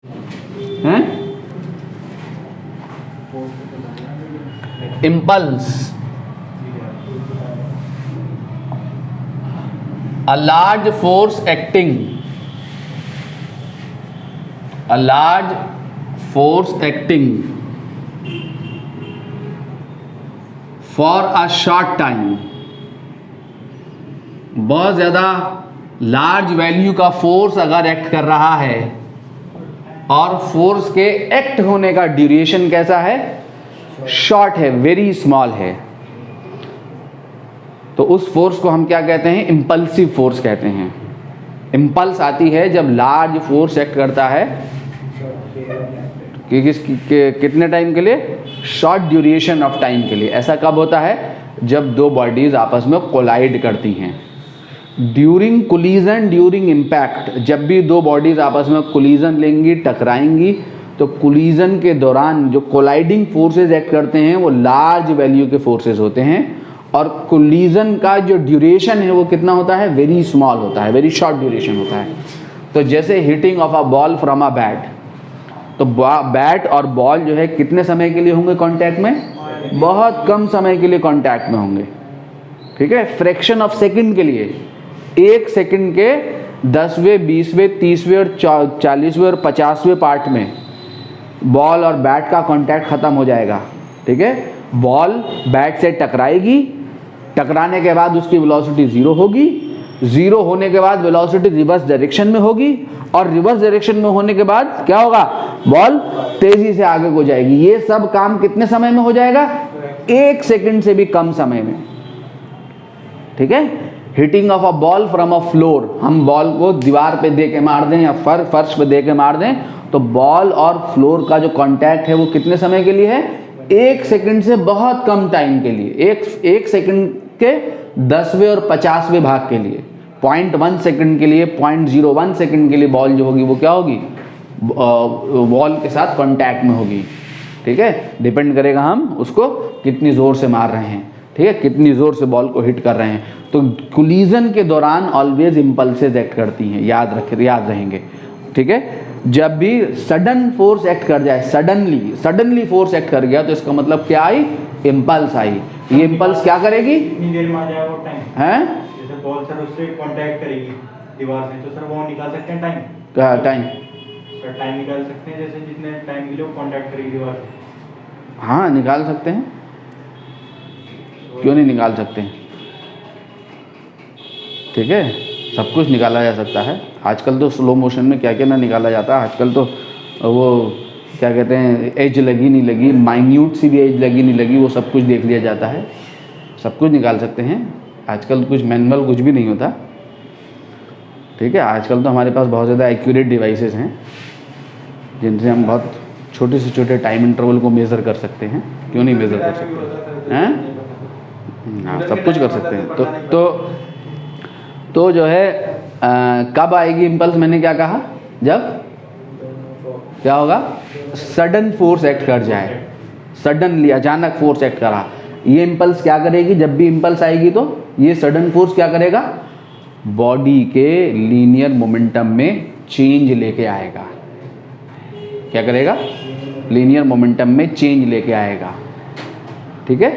हैं? Impulse, a large force acting for a short time, बहुत ज़्यादा लार्ज वैल्यू का फोर्स अगर एक्ट कर रहा है और फोर्स के एक्ट होने का ड्यूरेशन कैसा है? शॉर्ट है, वेरी स्मॉल है, तो उस फोर्स को हम क्या कहते हैं? इंपल्सिव फोर्स कहते हैं। इंपल्स आती है जब लार्ज फोर्स एक्ट करता है कि कितने टाइम के लिए? शॉर्ट ड्यूरेशन ऑफ टाइम के लिए। ऐसा कब होता है? जब दो बॉडीज आपस में कोलाइड करती हैं। ड्यूरिंग कोलिजन, ड्यूरिंग इम्पैक्ट, जब भी दो बॉडीज आपस में कोलिजन लेंगी, टकराएंगी, तो कोलिजन के दौरान जो कोलाइडिंग फोर्सेज एक्ट करते हैं वो लार्ज वैल्यू के फोर्सेज होते हैं, और कोलिजन का जो ड्यूरेशन है वो कितना होता है? वेरी स्मॉल होता है, वेरी शॉर्ट ड्यूरेशन होता है। तो जैसे hitting of a ball from a bat, तो बैट और बॉल जो है कितने समय के लिए होंगे कांटेक्ट में? बहुत कम समय के लिए कांटेक्ट में होंगे, ठीक है, फ्रैक्शन ऑफ सेकंड के लिए। एक सेकंड के 10वें, 20वें, 30वें और 40वें और 50वें पार्ट में बॉल और बैट का कांटेक्ट खत्म हो जाएगा, ठीक है। बॉल बैट से टकराएगी, टकराने के बाद उसकी वेलोसिटी जीरो होगी, जीरो होने के बाद वेलोसिटी रिवर्स डायरेक्शन में होगी, और रिवर्स डायरेक्शन में होने के बाद क्या होगा? बॉल तेजी से आगे हो जाएगी। ये सब काम कितने समय में हो जाएगा? एक सेकंड से भी कम समय में, ठीक है। Hitting of a ball from a floor, हम बॉल को दीवार पे दे के मार दें या फर्श पे दे के मार दें, तो बॉल और फ्लोर का जो कांटेक्ट है वो कितने समय के लिए है? एक सेकंड से बहुत कम टाइम के लिए, एक सेकंड के 10वें और 50वें भाग के लिए, 0.1 सेकंड के लिए, 0.01 सेकंड के लिए बॉल जो होगी वो क्या होगी? बॉल के साथ कांटेक्ट में होगी, ठीक है। डिपेंड करेगा हम उसको कितनी जोर से मार रहे हैं, ठीक है, कितनी जोर से बॉल को हिट कर रहे हैं। तो कोलिजन के दौरान ऑलवेज इंपल्सेस एक्ट करती हैं, याद रहेंगे, ठीक है। जब भी सडन फोर्स एक्ट कर जाए, सडनली फोर्स एक्ट कर गया, तो इसका मतलब क्या आई? इंपल्स आई। ये इंपल्स क्या करेगी? कितनी देर में आ जाएगा वो टाइम? हैं? जैसे बॉल सर उससे कांटेक्ट करेगी दीवार से, तो सर वो निकाल सकते हैं टाइम? क्या टाइम? सर टाइम निकाल सकते हैं, जैसे जितने टाइम के लिए वो कांटेक्ट करेगी दीवार से। हाँ, निकाल सकते हैं, क्यों नहीं निकाल सकते हैं, ठीक है। सब कुछ निकाला जा सकता है। आजकल तो स्लो मोशन में क्या क्या ना निकाला जाता है। आजकल तो वो क्या कहते हैं, एज लगी नहीं लगी, माइन्यूट सी भी एज लगी नहीं लगी, वो सब कुछ देख लिया जाता है। सब कुछ निकाल सकते हैं। आजकल कुछ मैनुअल कुछ भी नहीं होता, ठीक है। आजकल तो हमारे पास बहुत ज़्यादा एक्यूरेट डिवाइसेस हैं जिनसे हम बहुत छोटे से छोटे टाइम इंटरवल को मेज़र कर सकते हैं। क्यों नहीं मेज़र कर सकते हैं? हाँ, सब कुछ कर सकते हैं। तो जो है कब आएगी इंपल्स? मैंने क्या कहा? जब क्या होगा? सडन फोर्स एक्ट कर जाए, सडनली अचानक फोर्स एक्ट करा। ये इंपल्स क्या करेगी? जब भी इंपल्स आएगी तो ये सडन फोर्स क्या करेगा? बॉडी के लीनियर मोमेंटम में चेंज लेके आएगा। क्या करेगा? लीनियर मोमेंटम में चेंज लेके आएगा, ठीक है।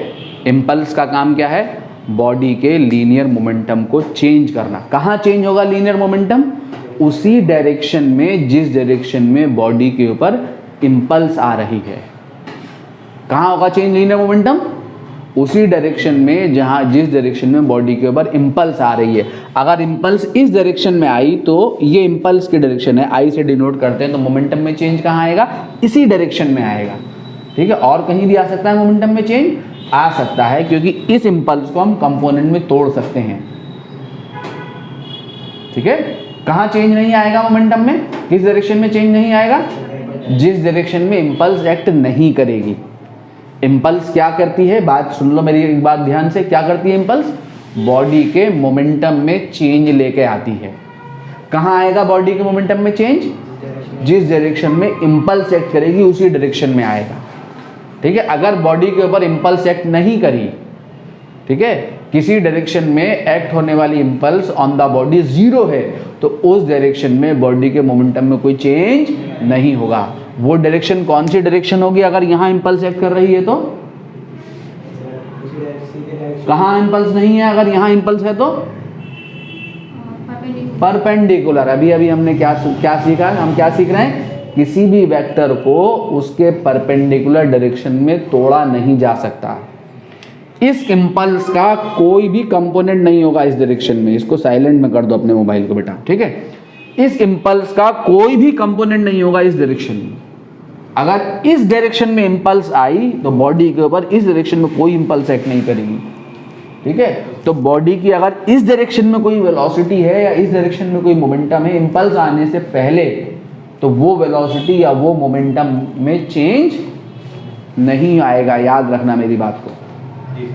इंपल्स का काम क्या है? बॉडी के लीनियर मोमेंटम को चेंज करना। कहाँ चेंज होगा लीनियर मोमेंटम? उसी डायरेक्शन में जिस डायरेक्शन में बॉडी के ऊपर इंपल्स आ रही है। कहाँ होगा चेंज लीनियर मोमेंटम? उसी डायरेक्शन में जिस डायरेक्शन में बॉडी के ऊपर इंपल्स आ रही है। अगर इंपल्स इस डायरेक्शन में आई तो ये इंपल्स की डायरेक्शन है, आई से डिनोट करते हैं, तो मोमेंटम में चेंज कहाँ आएगा? इसी डायरेक्शन में आएगा, ठीक है। और कहीं भी आ सकता है मोमेंटम में चेंज? आ सकता है, क्योंकि इस इंपल्स को हम कंपोनेंट में तोड़ सकते हैं, ठीक है। कहाँ चेंज नहीं आएगा मोमेंटम में? किस डायरेक्शन में चेंज नहीं आएगा? जिस डायरेक्शन में इंपल्स एक्ट नहीं करेगी। इंपल्स क्या करती है? बात सुन लो मेरी एक बात ध्यान से। क्या करती है इंपल्स? बॉडी के मोमेंटम में चेंज लेके आती है। कहाँ आएगा बॉडी के मोमेंटम में चेंज? जिस डायरेक्शन में इंपल्स एक्ट करेगी उसी डायरेक्शन में आएगा, ठीक है। अगर बॉडी के ऊपर इंपल्स एक्ट नहीं करी, ठीक है, किसी डायरेक्शन में एक्ट होने वाली impulse on the body zero है, तो उस डायरेक्शन में बॉडी के मोमेंटम में कोई चेंज नहीं होगा। वो डायरेक्शन कौन सी डायरेक्शन होगी अगर यहाँ इम्पल्स एक्ट कर रही है तो? कहाँ इम्पल्स नहीं है अगर यहाँ इम्पल्स है तो? परपेंडिकुलर। अभी अभी हमने क्या सीखा? हम क्या सीख रहे हैं? किसी भी वेक्टर को उसके परपेंडिकुलर डायरेक्शन में तोड़ा नहीं जा सकता। इस इम्पल्स का कोई भी कंपोनेंट नहीं होगा इस डायरेक्शन में। इसको साइलेंट में कर दो अपने मोबाइल को बेटा, ठीक है? इस इम्पल्स का कोई भी कंपोनेंट नहीं होगा इस डायरेक्शन में। अगर इस डायरेक्शन में इम्पल्स आई तो बॉडी के ऊपर इस डायरेक्शन में कोई इम्पल्स एक्ट नहीं करेगी, ठीक है? तो बॉडी की अगर इस डायरेक्शन में कोई वेलोसिटी है या इस डायरेक्शन में कोई मोमेंटम है, इम्पल्स आने से पहले तो वो वेलोसिटी या वो मोमेंटम में चेंज नहीं आएगा। याद रखना मेरी बात को,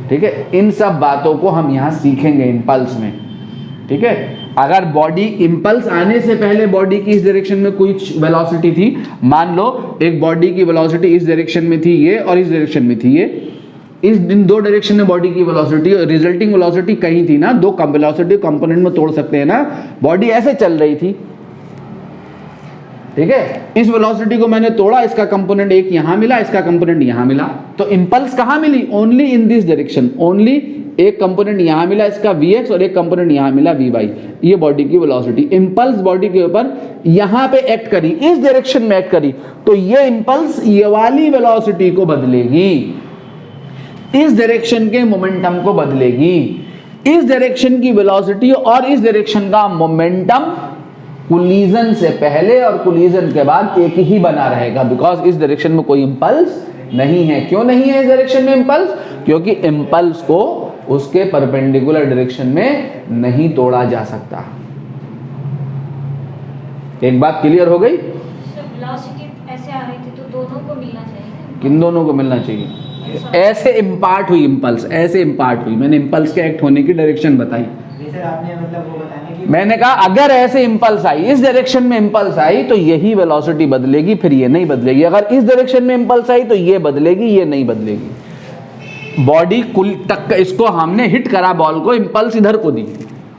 ठीक है? इन सब बातों को हम यहाँ सीखेंगे इम्पल्स में, ठीक है? अगर बॉडी इम्पल्स आने से पहले बॉडी की इस डायरेक्शन में कोई वेलोसिटी थी, मान लो एक बॉडी की वेलोसिटी इस डायरेक्शन में थी ये और इस डायरेक्शन में थी ये, इन दो डायरेक्शन में बॉडी की वेलोसिटी, रिजल्टिंग वेलोसिटी कहीं थी ना, दो वेलोसिटी कंपोनेंट में तोड़ सकते हैं ना। बॉडी ऐसे चल रही थी, ठीक है? इस वेलोसिटी को मैंने तोड़ा, इसका कंपोनेंट एक यहां मिला, इसका कंपोनेंट यहां मिला, तो इंपल्स कहां मिली? Only in this direction. Only एक कंपोनेंट यहां मिला इसका vx और एक कंपोनेंट यहां मिला vy। ये बॉडी की वेलोसिटी। इंपल्स बॉडी के ऊपर यहां पे एक्ट करी, इस डायरेक्शन में एक्ट करी, तो ये इंपल्स ये वाली वेलोसिटी को बदलेगी, इस डायरेक्शन के मोमेंटम को बदलेगी। इस डायरेक्शन की वेलोसिटी और इस डायरेक्शन का मोमेंटम कोलिजन से पहले और कोलिजन के बाद एक ही बना रहेगा, बिकॉज इस डायरेक्शन में कोई इंपल्स नहीं है। क्यों नहीं है इस डायरेक्शन में इंपल्स? क्योंकि इंपल्स को उसके परपेंडिकुलर डायरेक्शन में नहीं तोड़ा जा सकता। एक बात क्लियर हो गई? वेलोसिटी ऐसे आ रही थी तो दोनों को मिलना चाहिए। किन दोनों को मिलना चाहिए? ऐसे इम्पार्ट हुई इंपल्स, ऐसे इम्पार्ट हुई। मैंने इंपल्स के एक्ट होने की डायरेक्शन बताई। आपने मतलब वो बताने की, मैंने कहा अगर ऐसे इंपल्स आई, इस डायरेक्शन में इंपल्स आई तो यही वेलोसिटी बदलेगी, फिर ये नहीं बदलेगी। अगर इस डायरेक्शन में इंपल्स आई तो ये बदलेगी, ये नहीं बदलेगी। बॉडी कुल तक इसको हमने हिट करा, बॉल को इंपल्स इधर को दी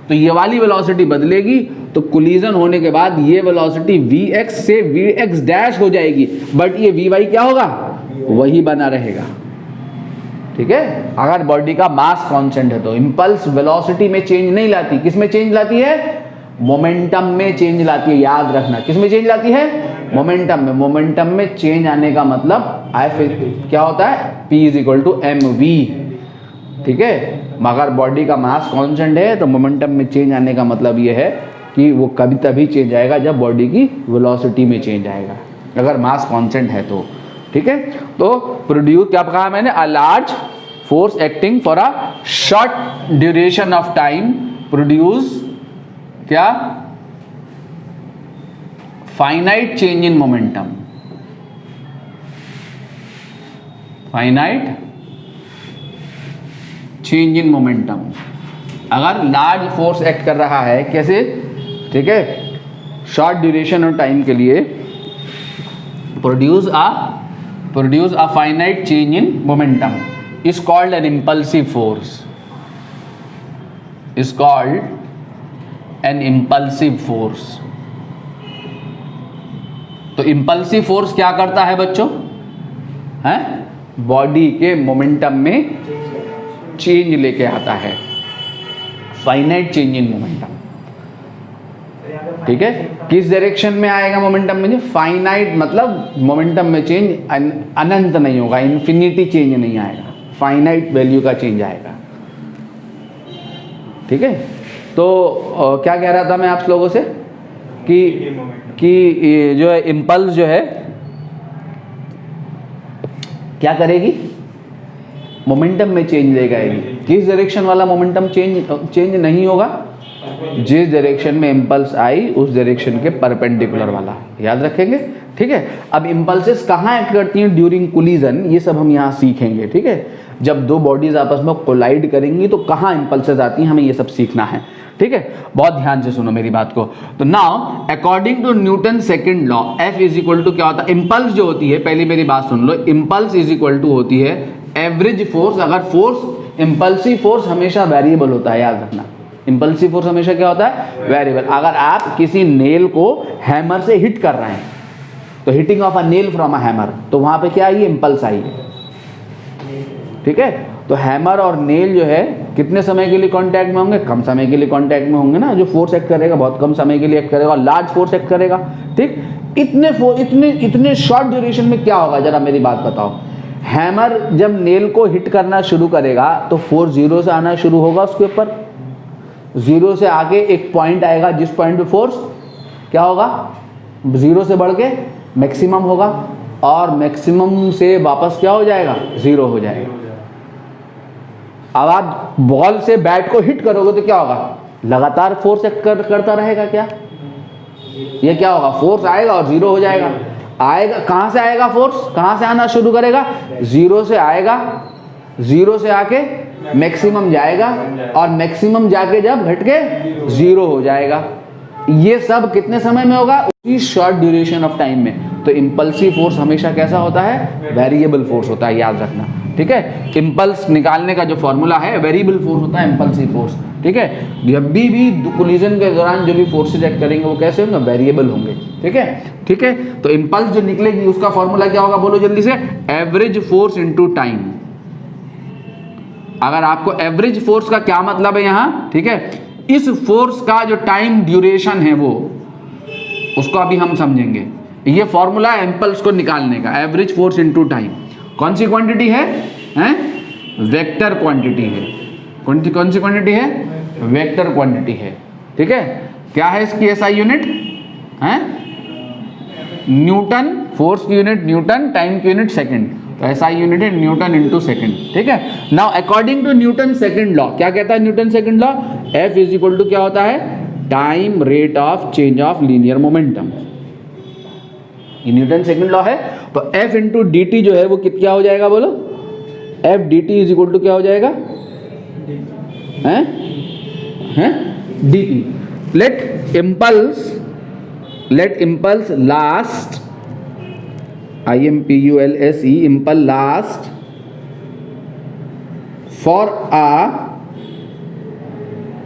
तो ये वाली वेलोसिटी बदलेगी, तो कोलिजन होने के बाद ये वेलोसिटी vx से vx डैश हो जाएगी, बट ये vy क्या होगा? वही बना रहेगा, ठीक है? अगर बॉडी का मास कांस्टेंट है तो इंपल्स वेलोसिटी में चेंज नहीं लाती। किस में चेंज लाती है? मोमेंटम में चेंज लाती है। याद रखना, किस में चेंज लाती है? मोमेंटम में। मोमेंटम में चेंज आने का मतलब क्या होता है? P = mv, ठीक है? मगर बॉडी का मास कांस्टेंट है तो मोमेंटम में चेंज आने का मतलब ये है कि वो कभी तभी चेंज आएगा जब बॉडी की वेलोसिटी में चेंज आएगा, अगर मास कांस्टेंट है तो, ठीक है? तो प्रोड्यूस क्या कहा मैंने? A large force acting for a short duration of time produce क्या? Finite change in momentum. Finite change in momentum. अगर लार्ज फोर्स एक्ट कर रहा है, कैसे? ठीक है, शॉर्ट ड्यूरेशन ऑफ टाइम के लिए produce a finite change in momentum is called an impulsive force, is called an impulsive force। तो impulsive force क्या करता है बच्चों? हैं? बॉडी के मोमेंटम में चेंज लेके आता है, फाइनाइट चेंज इन मोमेंटम, ठीक है? किस डायरेक्शन में आएगा मोमेंटम में? फाइनाइट मतलब मोमेंटम में चेंज अनंत नहीं होगा, इन्फिनिटी चेंज नहीं आएगा, फाइनाइट वैल्यू का चेंज आएगा, ठीक है? तो क्या कह रहा था मैं आप लोगों से कि जो है इम्पल्स जो है क्या करेगी? मोमेंटम में चेंज लेके आएगी। किस डायरेक्शन वाला मोमेंटम चेंज नहीं होगा? जिस डायरेक्शन में इंपल्स आई उस डायरेक्शन के परपेंडिकुलर वाला। याद रखेंगे, ठीक है? अब इंपल्सेस कहाँ एक्ट करती हैं ड्यूरिंग कोलिजन, ये सब हम यहाँ सीखेंगे, ठीक है? जब दो बॉडीज आपस में कोलाइड करेंगी तो कहाँ इंपल्सेस आती हैं, हमें ये सब सीखना है, ठीक है? बहुत ध्यान से सुनो मेरी बात को। तो now according to Newton second law, F = क्या होता है? इंपल्स जो होती है, पहले मेरी बात सुन लो, इंपल्स = होती है एवरेज फोर्स। अगर फोर्स, इंपल्सिव फोर्स हमेशा वेरिएबल होता है, याद रखना। इंपल्सिव फोर्स हमेशा क्या होता है? वेरिएबल। अगर आप किसी नेल को हैमर से हिट कर रहे हैं तो तो hitting of a nail from a hammer, तो वहां पे क्या आई, इम्पल्स आई है। ठीक है, तो हैमर और नेल जो है कितने समय के लिए कांटेक्ट में होंगे, कम समय के लिए कांटेक्ट में होंगे ना। जो फोर्स एक्ट करेगा बहुत कम समय के लिए एक्ट करेगा और लार्ज फोर्स एक्ट करेगा। ठीक, इतने शॉर्ट ड्यूरेशन में क्या होगा, जरा मेरी बात बताओ। हैमर जब नेल को हिट करना शुरू करेगा तो फोर्स जीरो से आना शुरू होगा उसके ऊपर, जीरो से आगे एक पॉइंट आएगा जिस पॉइंट पे फोर्स क्या होगा, जीरो से बढ़ के मैक्सिमम होगा और मैक्सिमम से वापस क्या हो जाएगा, जीरो हो जाएगा। अब आप बॉल से बैट को हिट करोगे तो क्या होगा, लगातार फोर्स एक्ट करता रहेगा क्या, ये क्या होगा, फोर्स आएगा और जीरो हो जाएगा। आएगा कहां से आएगा फोर्स, कहां से आना शुरू करेगा, जीरो से आएगा, जीरो से आके मैक्सिमम जाएगा और मैक्सिमम जाके जब घट के जीरो हो जाएगा। ये सब कितने समय में होगा, उसी शॉर्ट ड्यूरेशन ऑफ टाइम में। तो इम्पल्सिव फोर्स हमेशा कैसा होता है, वेरिएबल फोर्स होता है, याद रखना। ठीक है, इम्पल्स निकालने का जो फॉर्मूला है वेरिएबल फोर्स होता है, इम्पल्सिव फोर्स। ठीक है, जब भी कोलिजन के दौरान जो भी फोर्सेज एक्ट करेंगे वो कैसे होंगे, वेरिएबल होंगे। ठीक है, ठीक है, तो इम्पल्स जो निकलेगी उसका फॉर्मूला क्या होगा, बोलो जल्दी से, एवरेज फोर्स इनटू टाइम। अगर आपको एवरेज फोर्स का क्या मतलब है यहां, ठीक है, इस फोर्स का जो टाइम ड्यूरेशन है वो, उसको अभी हम समझेंगे। ये फॉर्मूला है इम्पल्स को निकालने का, एवरेज फोर्स इनटू टाइम। कौन सी क्वांटिटी है, वेक्टर क्वांटिटी है। कौन सी क्वांटिटी है, वेक्टर क्वांटिटी है। ठीक है, क्या है इसकी एसआई यूनिट है, न्यूटन, फोर्स की यूनिट न्यूटन, टाइम की यूनिट सेकंड। तो एसआई यूनिट है न्यूटन इनटू सेकंड। ठीक है, now according to Newton second law, क्या कहता है Newton second law, F is equal to क्या होता है, time rate of change of linear momentum. ये न्यूटन सेकंड लॉ है। तो एफ इंटू डी टी जो है वो क्या हो जाएगा, बोलो, F d t is equal to क्या हो जाएगा, d p. Let impulse last, IMPULSE, impulse last for a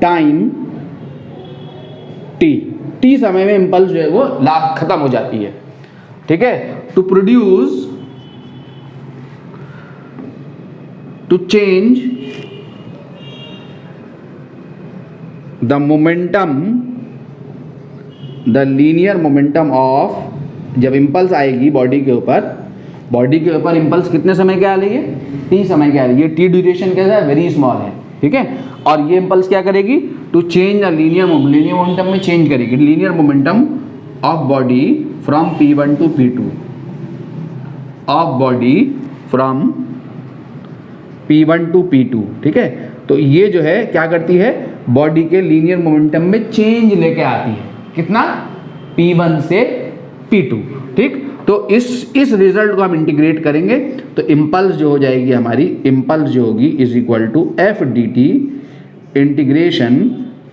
time t, t समय में impulse जो है वो लास्ट खत्म हो जाती है। ठीक है, to produce, to change the momentum, the linear momentum of, जब इम्पल्स आएगी बॉडी के ऊपर इम्पल्स कितने समय के आ रही है, टी समय के आ रही है। टी ड्यूरेशन कैसा है, वेरी स्मॉल है। ठीक है, और ये इम्पल्स क्या करेगी, to change the linear momentum में चेंज करेगी, linear momentum of body from P1 to P2, of body from P1 to P2। ठीक है, तो ये जो है क्या करती है, बॉडी के लीनियर मोमेंटम में चेंज लेके आती है, कितना, P1 से P2। ठीक, तो इस रिजल्ट को हम इंटीग्रेट करेंगे तो इम्पल्स जो हो जाएगी हमारी, इम्पल्स जो होगी is equal to F d t integration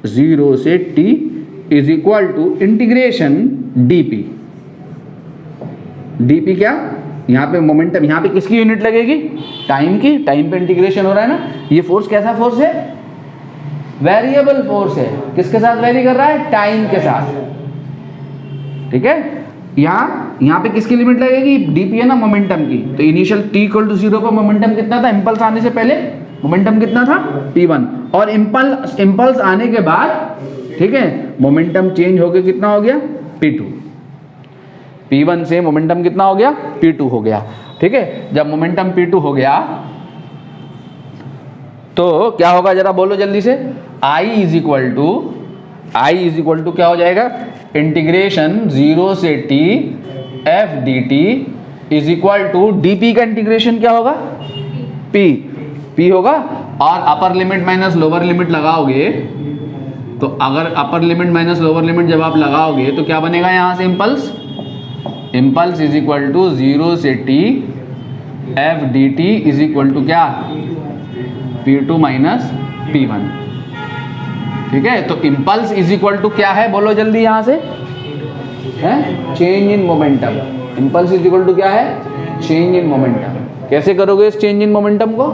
0 से t is equal to integration d p. D p क्या, यहाँ पे मोमेंटम, यहाँ पे किसकी यूनिट लगेगी, टाइम की, टाइम पे इंटीग्रेशन हो रहा है ना। ये फोर्स कैसा फोर्स है, वेरिएबल फोर्स है, किसके साथ वेरी कर रहा है, टाइम के साथ। ठीक है, यहाँ पे किसकी लिमिट लगेगी, डीपी है ना, मोमेंटम की। तो इनिशियल t इक्वल टू 0 पर मोमेंटम कितना था, इम्पल्स आने से पहले मोमेंटम कितना था, P1, और इम्पल्स आने के बाद, ठीक है, मोमेंटम चेंज होके कितना हो गया, P2। P1 से मोमेंटम कितना हो गया, P2 हो गया। ठीक है, जब मोमेंटम P2 हो गया तो क्या होगा, जरा बोलो जल्दी से, I इज इक्वल टू क्या हो जाएगा, इंटीग्रेशन 0 से t F d t is equal to d p का इंटीग्रेशन क्या होगा, p होगा, और upper limit minus lower limit लगाओगे तो अगर upper limit minus lower limit जब आप लगाओगे तो क्या बनेगा, यहाँ से इम्पल्स इज इक्वल टू 0 से t F d t is equal to क्या, P2 माइनस P1। ठीक है, तो इम्पल्स इज इक्वल टू क्या है, बोलो जल्दी यहाँ से, है change in momentum. Impulse is equal to क्या है, चेंज इन मोमेंटम। कैसे करोगे इस चेंज इन मोमेंटम को,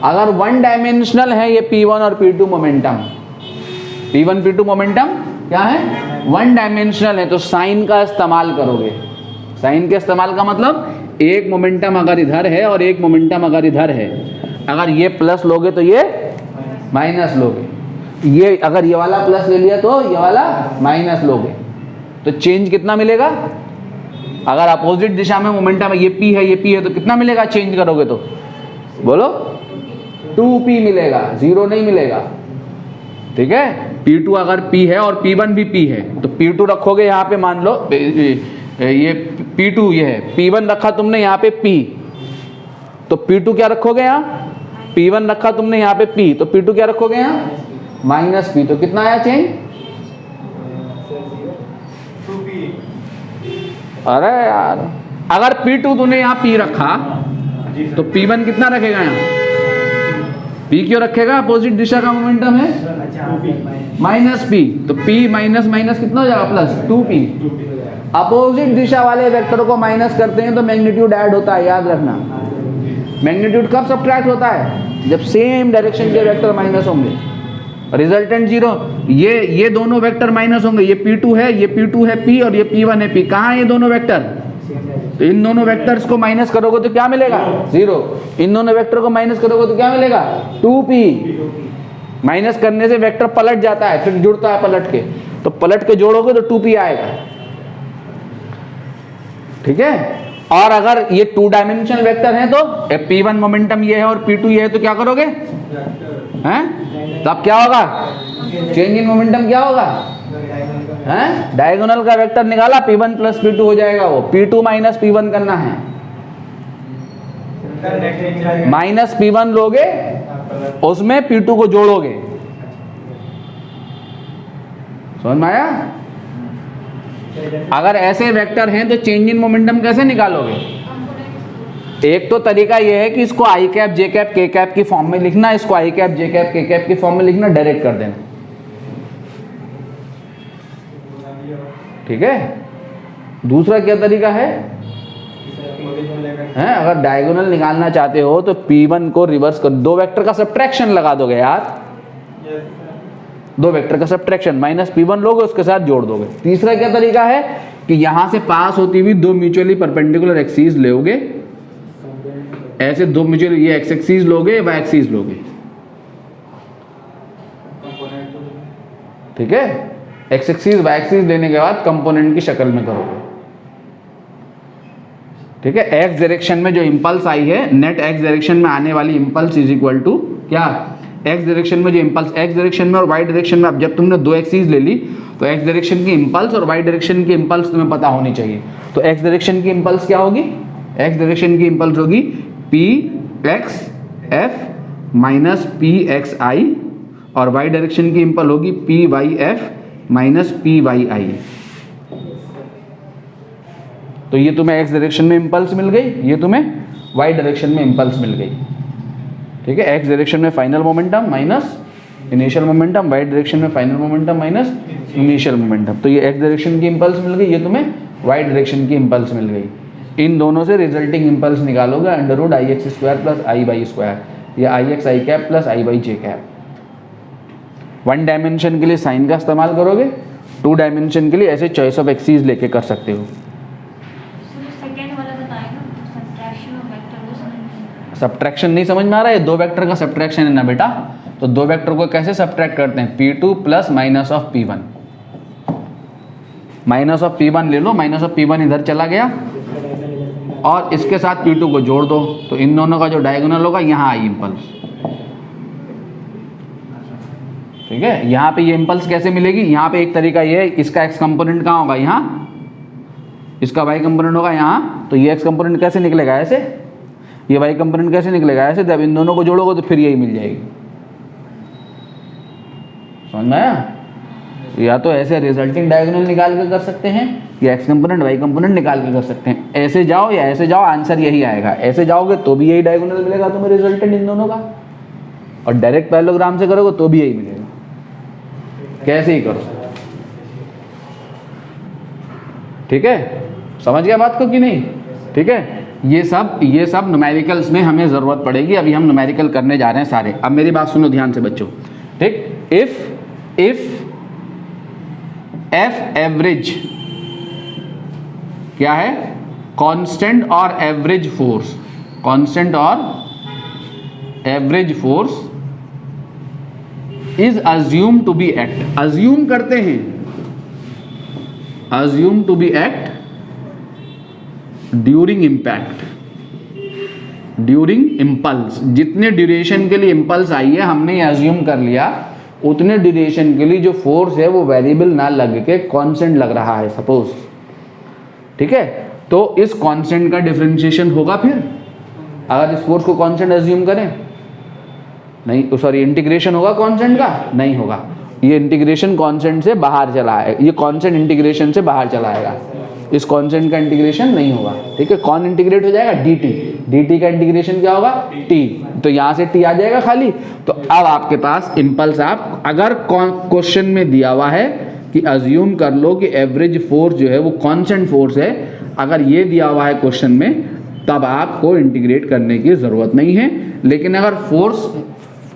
अगर वन डायमेंशनल है ये P1 और P2 momentum, P1 P2 momentum क्या है, वन डायमेंशनल है, तो साइन का इस्तेमाल करोगे। साइन के इस्तेमाल का मतलब एक मोमेंटम अगर इधर है और एक मोमेंटम अगर इधर है, अगर ये प्लस लोगे तो ये माइनस लोगे, ये अगर ये वाला प्लस ले लिया तो ये वाला माइनस लोगे, तो चेंज कितना मिलेगा? अगर अपोजिट दिशा में मोमेंटम है, ये p है ये p है, तो कितना मिलेगा चेंज करोगे तो? बोलो 2p मिलेगा, 0 नहीं मिलेगा। ठीक है, p2 अगर p है और p1 भी p है तो p2 रखोगे यहाँ पे, मान लो ये p2 ये है, p1 रखा तुमने यहाँ पे p, तो p2 क्या रखोगे यहाँ? p1 रखा तुमने यहाँ पे p, तो p2 क्या रखोगे यहाँ? माइनस p, तो कितना आया चेंज? अरे यार, अगर P2 तूने यहाँ P रखा तो P1 कितना रखेगा यहाँ? P क्यों रखेगा? अपोजिट दिशा का मोमेंटम है माइनस P, तो P माइनस माइनस कितना हो जाएगा? Plus 2P। अपोजिट दिशा वाले वेक्टर को माइनस करते हैं तो मैग्नीट्यूड ऐड होता है, याद रखना। मैग्नीट्यूड कब सब्ट्रैक्ट होता है? जब सेम डायरेक्शन के वेक्टर माइनस होंगे, रिजल्टेंट 0। ये दोनों वेक्टर माइनस होंगे, ये P2 है, ये P2 है P, और ये P1 है P। कहाँ है ये दोनों वेक्टर? तो इन दोनों वेक्टर्स को माइनस करोगे तो क्या मिलेगा? 0। इन दोनों वेक्टर को माइनस करोगे तो क्या मिलेगा? 2P। माइनस करने से वेक्टर पलट जाता है, फिर जुड़ता है पलट के, तो पलट के जोड़ोगे तो 2P आएगा। ठीक है, और अगर ये 2 डायमेंशनल वेक्टर हैं तो P1 मोमेंटम ये है और P2 ये है, तो क्या करोगे हैं? तब क्या होगा? चेंज इन मोमेंटम क्या होगा? हैं? डायगोनल का वेक्टर निकाला, P1 प्लस P2 हो जाएगा, वो P2 माइनस P1 करना है। माइनस P1 लोगे, उसमें P2 को जोड़ोगे। समझ में आया? अगर ऐसे वेक्टर हैं तो चेंज इन मोमेंटम कैसे निकालोगे? एक तो तरीका यह है कि इसको आई cap J cap K cap की फॉर्म में लिखना, इसको आई cap J cap K cap की फॉर्म में लिखना, डायरेक्ट कर देना। ठीक है, दूसरा क्या तरीका है? अगर डायगोनल निकालना चाहते हो तो P1 को रिवर्स कर, 2 वेक्टर का सब्ट्रैक्शन लगा दोगे यार, 2 वेक्टर का सब्ट्रैक्शन, माइनस P1 लोगे, उसके साथ जोड़ दोगे। तीसरा क्या तरीका है कि यहां से पास होती हुई 2 म्यूचुअली परपेंडिकुलर एक्सिस लोगे, ऐसे 2 म्यूचुअल, ये एक्स एक्सिस लोगे, वाई एक्सिस लोगे। ठीक है, एक्स एक्सिस वाई एक्सिस लेने के बाद कंपोनेंट की शक्ल में करोगे। ठीक है, एक्स डायरेक्शन में जो इंपल्स आई है, नेट एक्स डायरेक्शन में आने वाली इंपल्स इज इक्वल टू क्या? एक्स डायरेक्शन में जो इंपल्स, एक्स डायरेक्शन में और वाई डायरेक्शन में, अब जब तुमने 2 एक्सिस ले ली तो एक्स डायरेक्शन की इंपल्स और वाई डायरेक्शन की इंपल्स तुम्हें पता होनी चाहिए। तो एक्स डायरेक्शन की इंपल्स क्या होगी? एक्स डायरेक्शन की इंपल्स होगी Pxf माइनस Pxi, और वाई डायरेक्शन की इंपल्स होगी Pyf माइनस Pyi। तो ये तुम्हें एक्स डायरेक्शन में इंपल्स मिल गई, ये तुम्हें वाई डायरेक्शन में इंपल्स मिल गई। ठीक है, एक्स डायरेक्शन में final momentum minus initial momentum, Y direction में final momentum minus initial momentum. तो ये एक्स डायरेक्शन की इंपल्स मिल गई, ये तुम्हें वाई डायरेक्शन की इंपल्स मिल गई। इन दोनों से रिजल्टिंग इंपल्स निकालोगे, under root IX square plus I by square, या IX I cap plus I by J cap. 1 dimension के लिए साइन का इस्तेमाल करोगे, 2 डायमेंशन के लिए ऐसे चॉइस ऑफ एक्सिस लेके कर सकते हो। सब्ट्रैक्शन नहीं समझ में आ रहा है? 2 वेक्टर का सब्ट्रैक्शन है ना बेटा, तो 2 वेक्टर को कैसे सब्ट्रैक्ट करते हैं? P2 plus minus of P1, minus of P1 ले लो, माइनस ऑफ P1 इधर चला गया, और इसके साथ P2 को जोड़ दो, तो इन दोनों का जो डायगोनल होगा यहाँ आई इंपल्स। ठीक है, यहाँ पे ये इंपल्स कैसे मिलेगी? यहाँ पे एक तरीका ये है, इसका एक्स कंपोनेंट कहाँ होगा? यहाँ, इसका वाई कंपोनेंट होगा यहाँ, तो ये एक्स कंपोनेंट कैसे निकलेगा? ऐसे। ये वाई कंपोनेंट कैसे निकलेगा? ऐसे। जब इन दोनों को जोड़ोगे तो फिर यही मिल जाएगी। समझ में आया? या तो ऐसे रिजल्टिंग डायगोनल निकाल के कर सकते हैं, या एक्स कंपोनेंट वाई कंपोनेंट निकाल के कर सकते हैं। ऐसे जाओ या ऐसे जाओ, आंसर यही आएगा। ऐसे जाओगे तो भी यही डायगोनल मिलेगा तुम्हें, रिजल्टेंट इन दोनों का, और डायरेक्ट पैरेललोग्राम से करोगे तो भी यही मिलेगा। कैसे ही करो। ठीक है, समझ गया बात को कि नहीं? ठीक है, ये सब न्यूमेरिकल्स में हमें ज़रूरत पड़ेगी। अभी हम न्यूमेरिकल करने जा रहे हैं सारे। अब मेरी बात सुनो ध्यान से बच्चों। ठीक, इफ एफ एवरेज क्या है? कांस्टेंट और एवरेज फोर्स, कांस्टेंट और average force is assume to be act, assume करते हैं, assume to be act during impact, during impulse. जितने ड्यूरेशन के लिए इंपल्स आई है हमने अज्यूम कर लिया उतने ड्यूरेशन के लिए जो फोर्स है वो वेरिएबल ना लग के कांस्टेंट लग रहा है सपोज, ठीक है। तो इस कांस्टेंट का डिफरेंशिएशन होगा फिर अगर इस फोर्स को कांस्टेंट अज्यूम करें, नहीं सॉरी इंटीग्रेशन होगा कांस्टेंट का, नहीं होगा। ये इंटीग्रेशन कांस्टेंट से बाहर चला है, ये कांस्टेंट इंटीग्रेशन से बाहर चला आएगा, इस कांस्टेंट का इंटीग्रेशन नहीं होगा, ठीक है। कौन इंटीग्रेट हो जाएगा? dt, dt का इंटीग्रेशन क्या होगा? t, तो यहाँ से t आ जाएगा खाली। तो अब आपके पास इम्पल्स, आप अगर क्वेश्चन में दिया हुआ है कि अज्यूम कर लो कि एवरेज फोर्स जो है वो कांस्टेंट फोर्स है, अगर ये दिया हुआ है क्वेश्चन में तब आपको इंटीग्रेट करने की ज़रूरत नहीं है। लेकिन अगर फोर्स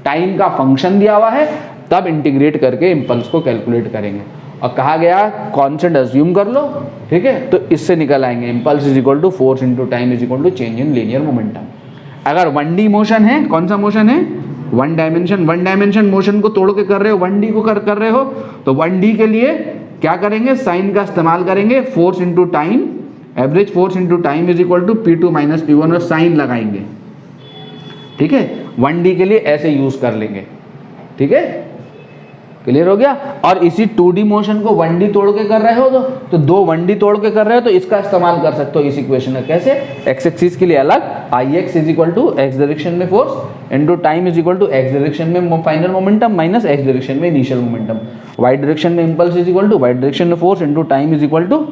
टाइम का फंक्शन दिया हुआ है तब इंटीग्रेट करके इम्पल्स को कैलकुलेट करेंगे। और कहा गया कांस्टेंट अज्यूम कर लो, ठीक है, तो इससे निकल आएंगे impulse is equal to force into time is equal to change in linear momentum. अगर 1D मोशन है, कौन सा मोशन है? वन डायमेंशन मोशन को तोड़ के कर रहे हो, 1D को कर रहे हो, तो 1D के लिए क्या करेंगे? साइन का इस्तेमाल करेंगे, force into time, average force into time is equal to P2 minus P1 और साइन लगाएंगे, ठीक है। 1D के लिए ऐसे यूज कर लेंगे, ठीक है, क्लियर हो गया। और इसी 2D मोशन को 1D तोड़ के कर रहे हो तो दो 1D तोड़ के कर रहे हो तो इसका इस्तेमाल कर सकते हो इस इक्वेशन का। कैसे? एक्स एक्सिस के लिए अलग, Ix is equal to X direction में force into time is equal to X direction में final momentum minus X direction में इनिशियल मोमेंटम, वाई डायरेक्शन में impulse is equal to Y direction में force into time is equal to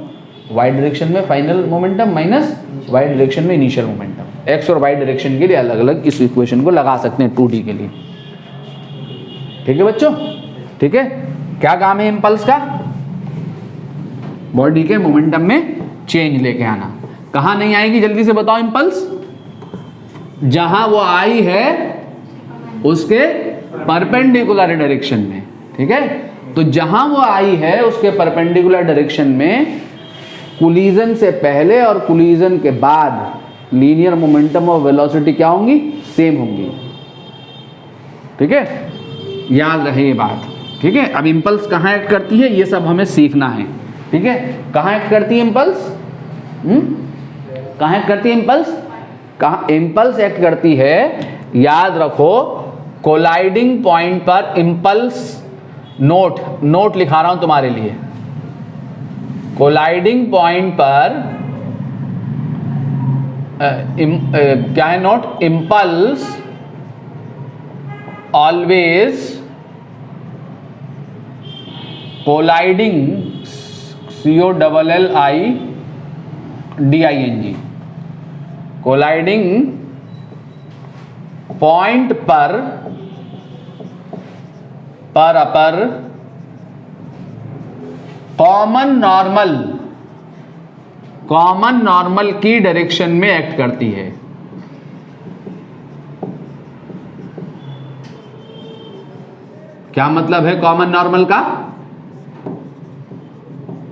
Y direction में final momentum minus Y direction में initial momentum. X और Y direction के लिए अलग अलग इस इक्वेशन को लगा सकते हैं 2D के लिए, ठीक है बच्चों, ठीक है। क्या काम है इंपल्स का? बॉडी के मोमेंटम में चेंज लेके आना। कहां नहीं आएगी जल्दी से बताओ इंपल्स? जहां वो आई है उसके परपेंडिकुलर डायरेक्शन में, ठीक है। तो जहां वो आई है उसके परपेंडिकुलर डायरेक्शन में कोलिजन से पहले और कोलिजन के बाद लीनियर मोमेंटम और वेलोसिटी क्या होंगी? सेम होंगी, ठीक है, याद रहे ये बात, ठीक है। अब इंपल्स कहाँ एक्ट करती है ये सब हमें सीखना है, ठीक है। कहाँ एक्ट करती है इंपल्स? कहाँ एक्ट करती है इंपल्स? कहाँ इंपल्स एक्ट करती है? याद रखो, कोलाइडिंग पॉइंट पर इंपल्स, नोट लिखा रहा हूं तुम्हारे लिए, कोलाइडिंग पॉइंट पर क्या है note? Impulse always colliding COLLIDING colliding point पर अपर कॉमन नॉर्मल की डायरेक्शन में एक्ट करती है। क्या मतलब है कॉमन नॉर्मल का?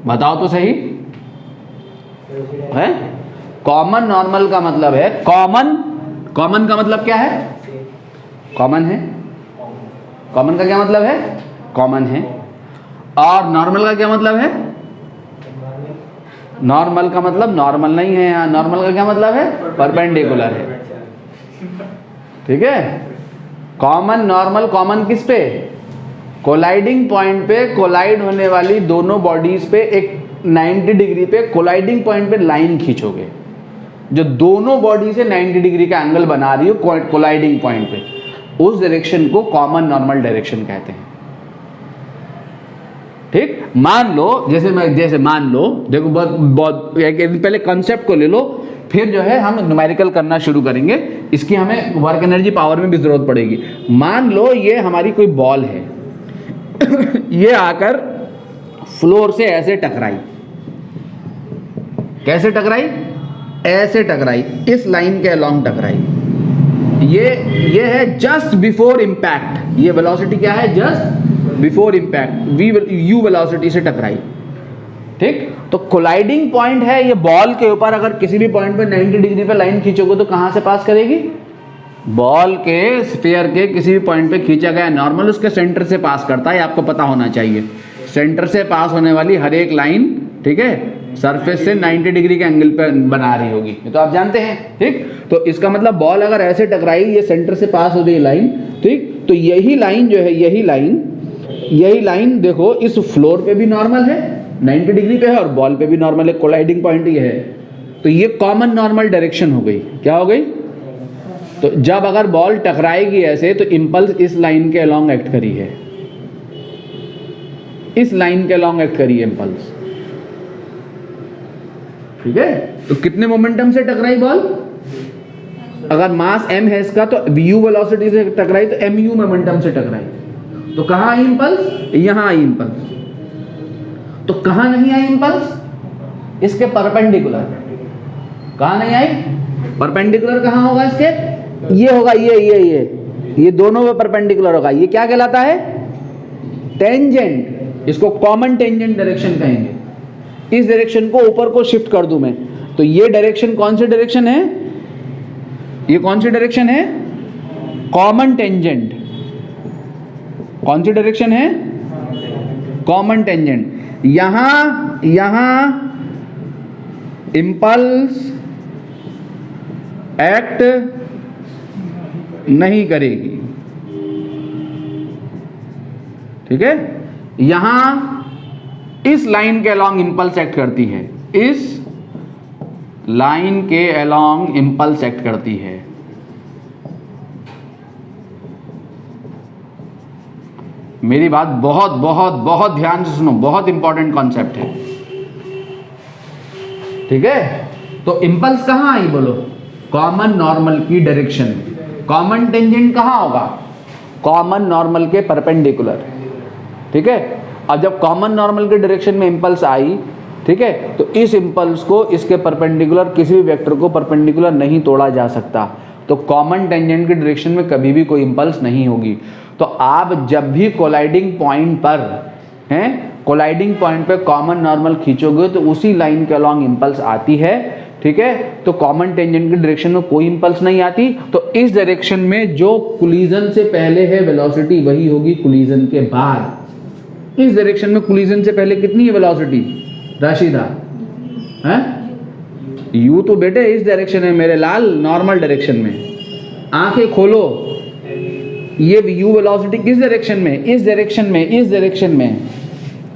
बताओ तो सही है। कॉमन नॉर्मल का मतलब है कॉमन का मतलब क्या है? कॉमन है। कॉमन का क्या मतलब है? कॉमन है। और नॉर्मल का क्या मतलब है? नॉर्मल का मतलब नॉर्मल नहीं है यहाँ, नॉर्मल का क्या मतलब है? परपेंडिकुलर है, ठीक है। कॉमन नॉर्मल, कॉमन किस पे? कोलाइडिंग पॉइंट पे कोलाइड होने वाली दोनों बॉडीज पे एक 90 डिग्री पे कोलाइडिंग पॉइंट पे लाइन खींचोगे जो दोनों बॉडी से 90 डिग्री का एंगल बना रही हो कोलाइडिंग पॉइंट पे, उस डायरेक्शन को कॉमन नॉर्मल डायरेक्शन कहते हैं, ठीक। मान लो जैसे मान लो, देखो बहुत पहले कॉन्सेप्ट को ले लो, फिर जो है हम न्यूमेरिकल करना शुरू करेंगे। इसकी हमें वर्क एनर्जी पावर में भी जरूरत पड़ेगी। मान लो ये हमारी कोई बॉल है ये आकर फ्लोर से ऐसे टकराई, कैसे टकराई? ऐसे टकराई, इस लाइन के अलोंग टकराई। ये है जस्ट बिफोर इंपैक्ट, ये वेलोसिटी क्या है? Just before impact, you velocity से टकराई, ठीक। तो कोलाइडिंग पॉइंट है ये बॉल के ऊपर, अगर किसी भी पॉइंट पे 90 डिग्री पे लाइन खींचोगे तो कहां से पास करेगी? बॉल के स्फीयर के किसी भी पॉइंट पे खींचा गया नॉर्मल उसके सेंटर से पास करता है, आपको पता होना चाहिए। सेंटर से पास होने वाली हर एक लाइन, ठीक है, सरफेस से 90 डिग्री के एंगल पे बना रही होगी, ये तो आप जानते हैं, ठीक। तो इसका मतलब बॉल अगर ऐसे टकराई, ये सेंटर से पास हो गई लाइन, ठीक, तो यही लाइन जो है, यही लाइन देखो इस फ्लोर पे भी नॉर्मल है, 90 डिग्री पे है, और बॉल पे भी नॉर्मल है, कोलाइडिंग पॉइंट ये है। तो ये कॉमन नॉर्मल डायरेक्शन हो गई। क्या हो गई? तो जब अगर बॉल टकराएगी ऐसे, तो इंपल्स इस लाइन के अलोंग एक्ट करी है, इस लाइन के अलोंग एक्ट करी है इंपल्स, ठीक है। तो कितने मोमेंटम से टकराई बॉल? अगर मास m है इसका, तो vu वेलोसिटी से टकराई, तो mu मोमेंटम से टकराई। तो कहां आई इंपल्स? यहां आई इंपल्स। तो कहां नहीं आई इंपल्स? इसके परपेंडिकुलर। कहां नहीं आई? परपेंडिकुलर कहां होगा इसके? ये होगा, ये दोनों में परपेंडिकुलर होगा। ये क्या कहलाता है? टेंजेंट। इसको कॉमन टेंजेंट डायरेक्शन कहेंगे। इस डायरेक्शन को ऊपर को शिफ्ट कर दूं मैं, तो ये डायरेक्शन कौन सी डायरेक्शन है? ये कौन सी डायरेक्शन है? Common tangent. कौन सी डायरेक्शन है? Common tangent. यहां इंपल्स एक्ट नहीं करेगी, ठीक है। यहां इस लाइन के अलोंग इंपल्स एक्ट करती है, इस लाइन के अलोंग इंपल्स एक्ट करती है। मेरी बात बहुत बहुत बहुत ध्यान से सुनो, बहुत इंपॉर्टेंट कॉन्सेप्ट है, ठीक है। तो इंपल्स कहां आई बोलो? कॉमन नॉर्मल की डायरेक्शन। कॉमन टेंजेंट कहां होगा? कॉमन नॉर्मल के परपेंडिकुलर, ठीक है। अब जब कॉमन नॉर्मल के डायरेक्शन में इंपल्स आई, ठीक है, तो इस इंपल्स को इसके परपेंडिकुलर, किसी भी वेक्टर को परपेंडिकुलर नहीं तोड़ा जा सकता। तो कॉमन टेंजेंट की डायरेक्शन में कभी भी कोई इंपल्स नहीं होगी। तो आप जब भी कोलाइडिंग पॉइंट पर हैं, कोलाइडिंग पॉइंट पे कॉमन नॉर्मल खींचोगे तो उसी लाइन के अलोंग इंपल्स आती है, ठीक है। तो कॉमन टेंजेंट की डायरेक्शन में कोई इंपल्स नहीं आती। तो इस डायरेक्शन में जो कोलिजन से पहले है वेलोसिटी, वही होगी कोलिजन के बाद। इस डायरेक्शन में कोलिजन से पहले कितनी है वेलोसिटी राशिदा? हैं? यू तो बेटे इस डायरेक्शन है मेरे लाल, नॉर्मल डायरेक्शन में। आंखें खोलो, ये यू वेलोसिटी किस डायरेक्शन में? इस डायरेक्शन में, इस डायरेक्शन में।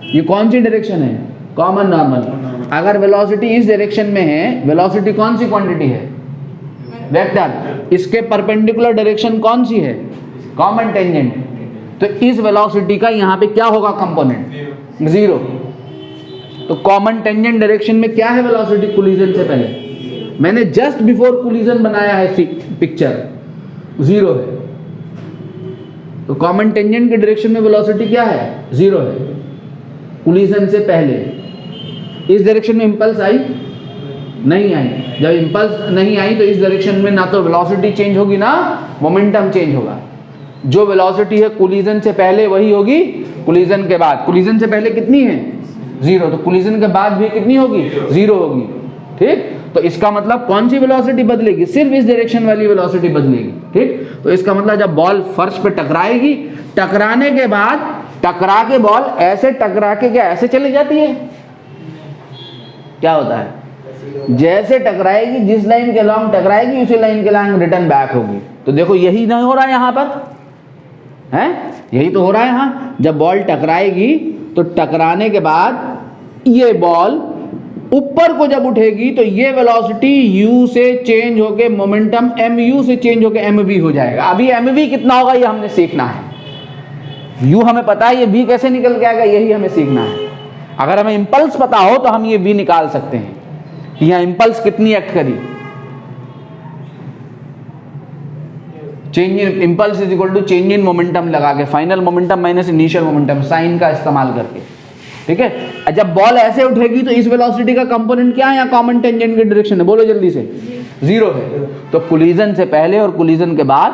ये कौन सी डायरेक्शन है? Common normal. अगर वेलोसिटी इस डायरेक्शन में है, वेलोसिटी कौन सी क्वांटिटी है? वेक्टर। इसके परपेंडिकुलर डायरेक्शन कौन सी है? Common tangent. तो इस वेलोसिटी का यहाँ पे क्या होगा कंपोनेंट? जीरो। तो कॉमन टेंजेंट डायरेक्शन में क्या है वेलोसिटी कोलिजन से पहले? मैंने जस्ट बिफोर कोलिजन बनाया है पिक्चर, जीरो है। तो कॉमन टेंजेंट के डायरेक्शन में वेलोसिटी क्या है? जीरो है कोलिजन से पहले। इस डायरेक्शन में इंपल्स आई? नहीं आई। जब इंपल्स नहीं आई तो इस डायरेक्शन में ना तो वेलोसिटी चेंज होगी ना मोमेंटम चेंज होगा। जो वेलोसिटी है कोलिजन से पहले वही होगी कोलिजन के बाद। कोलिजन से पहले कितनी है? जीरो। तो कोलिजन के बाद भी कितनी होगी? जीरो होगी, ठीक। तो इसका मतलब कौन सी वेलोसिटी बदलेगी? सिर्फ इस डायरेक्शन वाली वेलोसिटी बदलेगी, ठीक। तो इसका मतलब जब बॉल फर्श पे टकराएगी, टकराने के बाद टकरा के बॉल ऐसे टकरा के क्या ऐसे चली जाती है? क्या होता है? जैसे टकराएगी, जिस लाइन के लॉन्ग टकराएगी उसी लाइन के लॉन्ग रिटर्न बैक होगी। तो देखो यही नहीं हो रहा है यहाँ पर, है यही तो हो रहा है यहाँ। जब बॉल टकराएगी तो टकराने के बाद ये बॉल ऊपर को जब उठेगी तो ये वेलोसिटी u से चेंज होके मोमेंटम mu से चेंज होके mv हो जाएगा। अभी mv कितना होगा ये हमने सीखना है। u हमें पता है, ये v कैसे निकल के आएगा यही हमें सीखना है। अगर हमें इंपल्स पता हो तो हम ये v निकाल सकते हैं कि यहाँ इंपल्स कितनी एक्ट करी। Change in impulse is equal to change in momentum लगा के, final momentum minus initial momentum, sign का इस्तेमाल करके, ठीक है। जब बॉल ऐसे उठेगी तो इस वेलोसिटी का कंपोनेंट क्या है? यहाँ कॉमन टेंजेंट की डायरेक्शन है, बोलो जल्दी से। जीरो है। तो कोलिजन से पहले और कोलिजन के बाद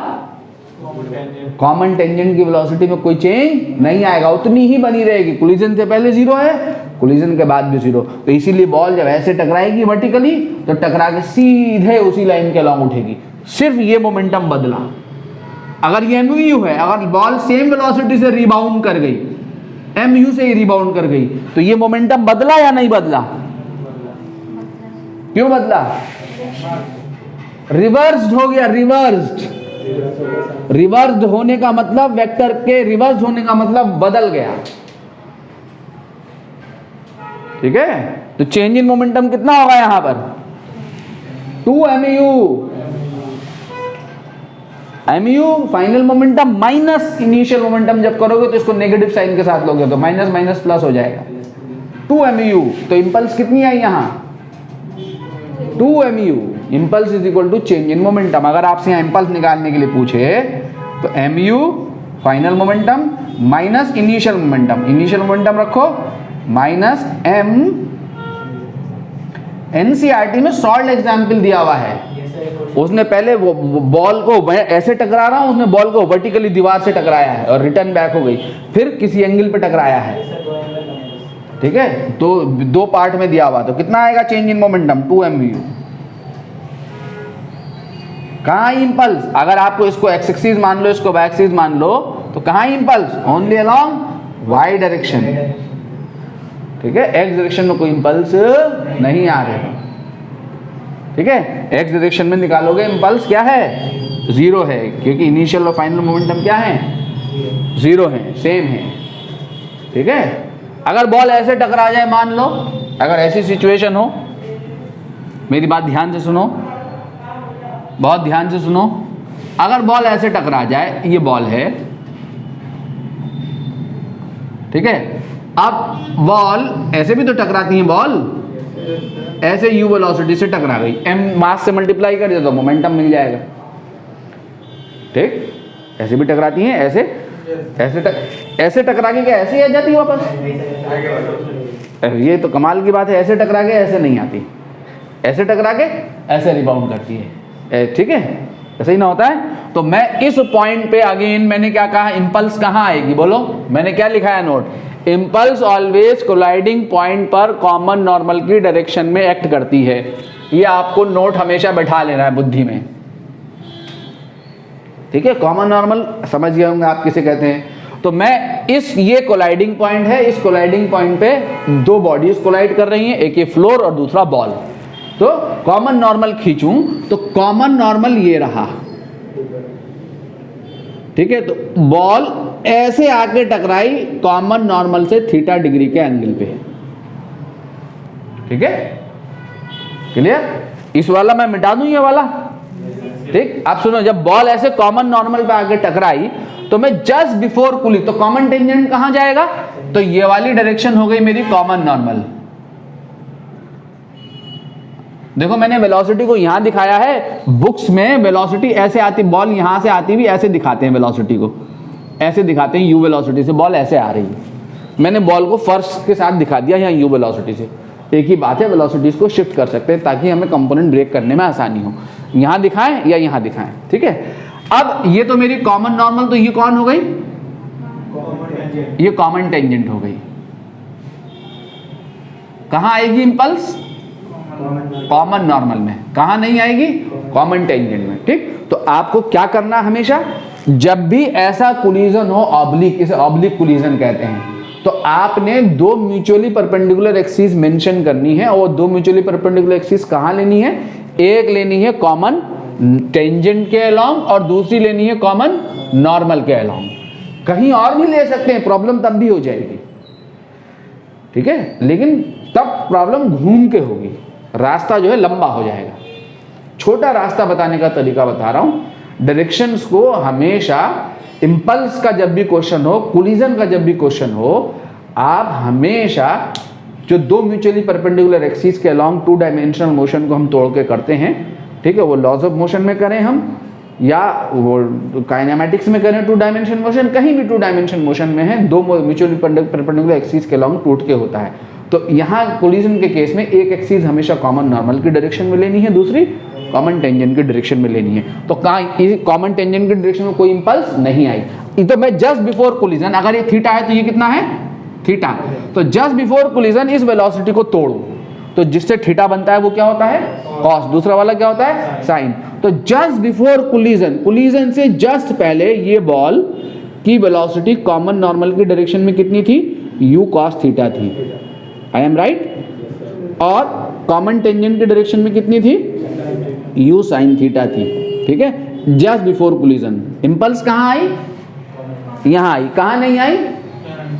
कॉमन टेंजेंट की वेलोसिटी में कोई चेंज नहीं आएगा, उतनी ही बनी रहेगी। कोलिजन से पहले जीरो है, कोलिजन के बाद भी जीरो। तो इसीलिए बॉल जब ऐसे टकराएगी वर्टिकली तो टकरा के सीधे उसी लाइन के अलॉन्ग उठेगी, सिर्फ ये मोमेंटम बदला। अगर ये MU है, अगर बॉल सेम वेलोसिटी से रिबाउंड कर गई, MU से ही रिबाउंड कर गई, तो ये मोमेंटम बदला या नहीं बदला? क्यों बदला? रिवर्स्ड हो गया, रिवर्स्ड। रिवर्स्ड होने का मतलब वेक्टर के रिवर्स्ड होने का मतलब बदल गया, ठीक है। तो चेंज इन मोमेंटम कितना होगा यहां पर? 2 MU final momentum minus initial momentum. जब करोगे तो इसको नेगेटिव साइन के साथ लोगे तो माइनस माइनस प्लस हो जाएगा। 2 MU, तो इंपल्स कितनी आई यहां? 2 MU। Impulse is equal to change in momentum. अगर आपसे यहां इंपल्स निकालने के लिए पूछे तो MU final momentum minus initial momentum, initial momentum रखो माइनस M। NCERT में सॉल्व एग्जाम्पल दिया हुआ है, उसने पहले वो बॉल को ऐसे टकरा रहा हूं, उसने बॉल को वर्टिकली दीवार से टकराया है और रिटर्न बैक हो गई, फिर किसी एंगल पे टकराया है, ठीक है। तो 2 पार्ट में दिया हुआ, तो कितना आएगा चेंज इन मोमेंटम? 2 MU। कहाँ इंपल्स? अगर आपको इसको एक्स एक्सिस मान लो, इसको वाई एक्सिस मान लो, तो कहाँ impulse? Only along y direction, ठीक है। एक्स डायरेक्शन में कोई इंपल्स नहीं आ रहे, ठीक है। एक्स डायरेक्शन में निकालोगे इंपल्स क्या है? 0 है, क्योंकि इनिशियल और फाइनल मोमेंटम क्या है? 0 है, सेम है, ठीक है। अगर बॉल ऐसे टकरा जाए, मान लो अगर ऐसी सिचुएशन हो, मेरी बात ध्यान से सुनो, बहुत ध्यान से सुनो। अगर बॉल ऐसे टकरा जाए, ये बॉल है, ठीक है। अब बॉल ऐसे भी तो टकराती है, बॉल ऐसे u वेलोसिटी से टकरा गई, m मास से मल्टीप्लाई कर दे तो मोमेंटम मिल जाएगा, ठीक। ऐसे भी टकराती हैं, ऐसे टकरा के क्या ऐसे ही आ जाती है वापस? ये तो कमाल की बात है, ऐसे टकरा के ऐसे नहीं आती, ऐसे टकरा के ऐसे रिबाउंड करती है, ठीक है। ऐसे ही ना होता है। तो मैं इस पॉइंट पे अगेन मैंने क्या कहा? इंपल्स कहाँ आएगी? बोलो, मैंने क्या लिखा है note? Impulse always colliding point पर कॉमन नॉर्मल की डायरेक्शन में एक्ट करती है। ये आपको नोट हमेशा बैठा लेना है बुद्धि में, ठीक है। कॉमन नॉर्मल समझ गए होंगे आप किसे कहते हैं। तो मैं ये कोलाइडिंग पॉइंट है, इस कोलाइडिंग पॉइंट पे 2 बॉडीज कोलाइड कर रही हैं, एक ये फ्लोर और दूसरा बॉल। तो कॉमन नॉर्मल खींचूं तो कॉमन नॉर्मल ये रहा, ठीक है। तो बॉल ऐसे आके टकराई कॉमन नॉर्मल से थीटा डिग्री के एंगल पे, ठीक है। क्लियर? इस वाला मैं मिटा दूं, ये वाला, ठीक। आप सुनो, जब बॉल ऐसे कॉमन नॉर्मल पे आके टकराई तो मैं जस्ट बिफोर कुली, तो कॉमन टेंजेंट कहां जाएगा? तो ये वाली डायरेक्शन हो गई मेरी कॉमन नॉर्मल। देखो मैंने वेलोसिटी को यहां दिखाया है, बुक्स में वेलोसिटी ऐसे आती, बॉल यहां से आती हुई ऐसे दिखाते हैं, वेलोसिटी को ऐसे दिखाते हैं, u वेलोसिटी से बॉल ऐसे आ रही है। मैंने बॉल को फर्श के साथ दिखा दिया यहाँ u वेलोसिटी से। एक ही बात है, वेलोसिटीज को शिफ्ट कर सकते हैं ताकि हमें कंपोनेंट ब्रेक करने में आसानी हो। यहाँ दिखाएं या यहाँ दिखाएं, ठीक है। अब ये तो मेरी कॉमन नॉर्मल, तो ये कौन हो गई? ये कॉमन टेंजेंट हो गई। कहाँ आएगी इंपल्स? कॉमन नॉर्मल में। कहाँ नहीं आएगी? कॉमन टेंजेंट में, ठीक। तो आपको क्या करना हमेशा, जब भी ऐसा कोलिजन हो ऑब्लिक, इसे ऑब्लिक कोलिजन कहते हैं, तो आपने 2 म्यूचुअली परपेंडिकुलर एक्सिस मेंशन करनी है। और 2 म्यूचुअली परपेंडिकुलर एक्सिस कहाँ लेनी है? एक लेनी है कॉमन टेंजेंट के अलोंग और दूसरी लेनी है कॉमन नॉर्मल के अलोंग। कहीं और भी ले सकते हैं, प्रॉब्लम तब भी हो जाएगी, ठीक है। लेकिन तब प्रॉब्लम घूम के होगी, रास्ता जो है लंबा हो जाएगा। छोटा रास्ता बताने का तरीका बता रहा हूं। डायरेक्शंस को हमेशा, इंपल्स का जब भी क्वेश्चन हो, कोलिजन का जब भी क्वेश्चन हो, आप हमेशा जो 2 म्यूचुअली परपेंडिकुलर एक्सिस के अलोंग 2 डायमेंशनल मोशन को हम तोड़ के करते हैं, ठीक है। वो लॉज ऑफ मोशन में करें हम या वो काइनेमैटिक्स में करें, 2 डायमेंशन मोशन, कहीं भी 2 डायमेंशन मोशन में है, 2 म्यूचुअली परपेंडिकुलर एक्सिस के अलोंग टूट के होता है। तो यहाँ कोलिजन के केस में एक एक्सिस हमेशा कॉमन नॉर्मल की डायरेक्शन में लेनी है, दूसरी कॉमन टेंजेंट की डायरेक्शन में लेनी है। तो कहाँ कॉमन टेंजेंट की डायरेक्शन में कोई इंपल्स नहीं आई। ये तो मैं जस्ट बिफोर कोलिजन, अगर ये थीटा है तो ये कितना है थीटा, तो जस्ट बिफोर कोलिजन इस वेलोसिटी को तोड़ो तो जिससे थीटा बनता है वो क्या होता है कॉस, दूसरा वाला क्या होता है साइन। तो जस्ट बिफोर कोलिजन, कोलिजन से जस्ट पहले ये बॉल की वेलोसिटी कॉमन नॉर्मल की डायरेक्शन में कितनी थी, u cos थीटा थी, आई एम राइट। और कॉमन टेंजेंट की डायरेक्शन में कितनी थी, u sin थीटा थी, ठीक है। जस्ट बिफोर कोलिजन इंपल्स कहाँ आई, यहाँ आई, कहाँ नहीं आई,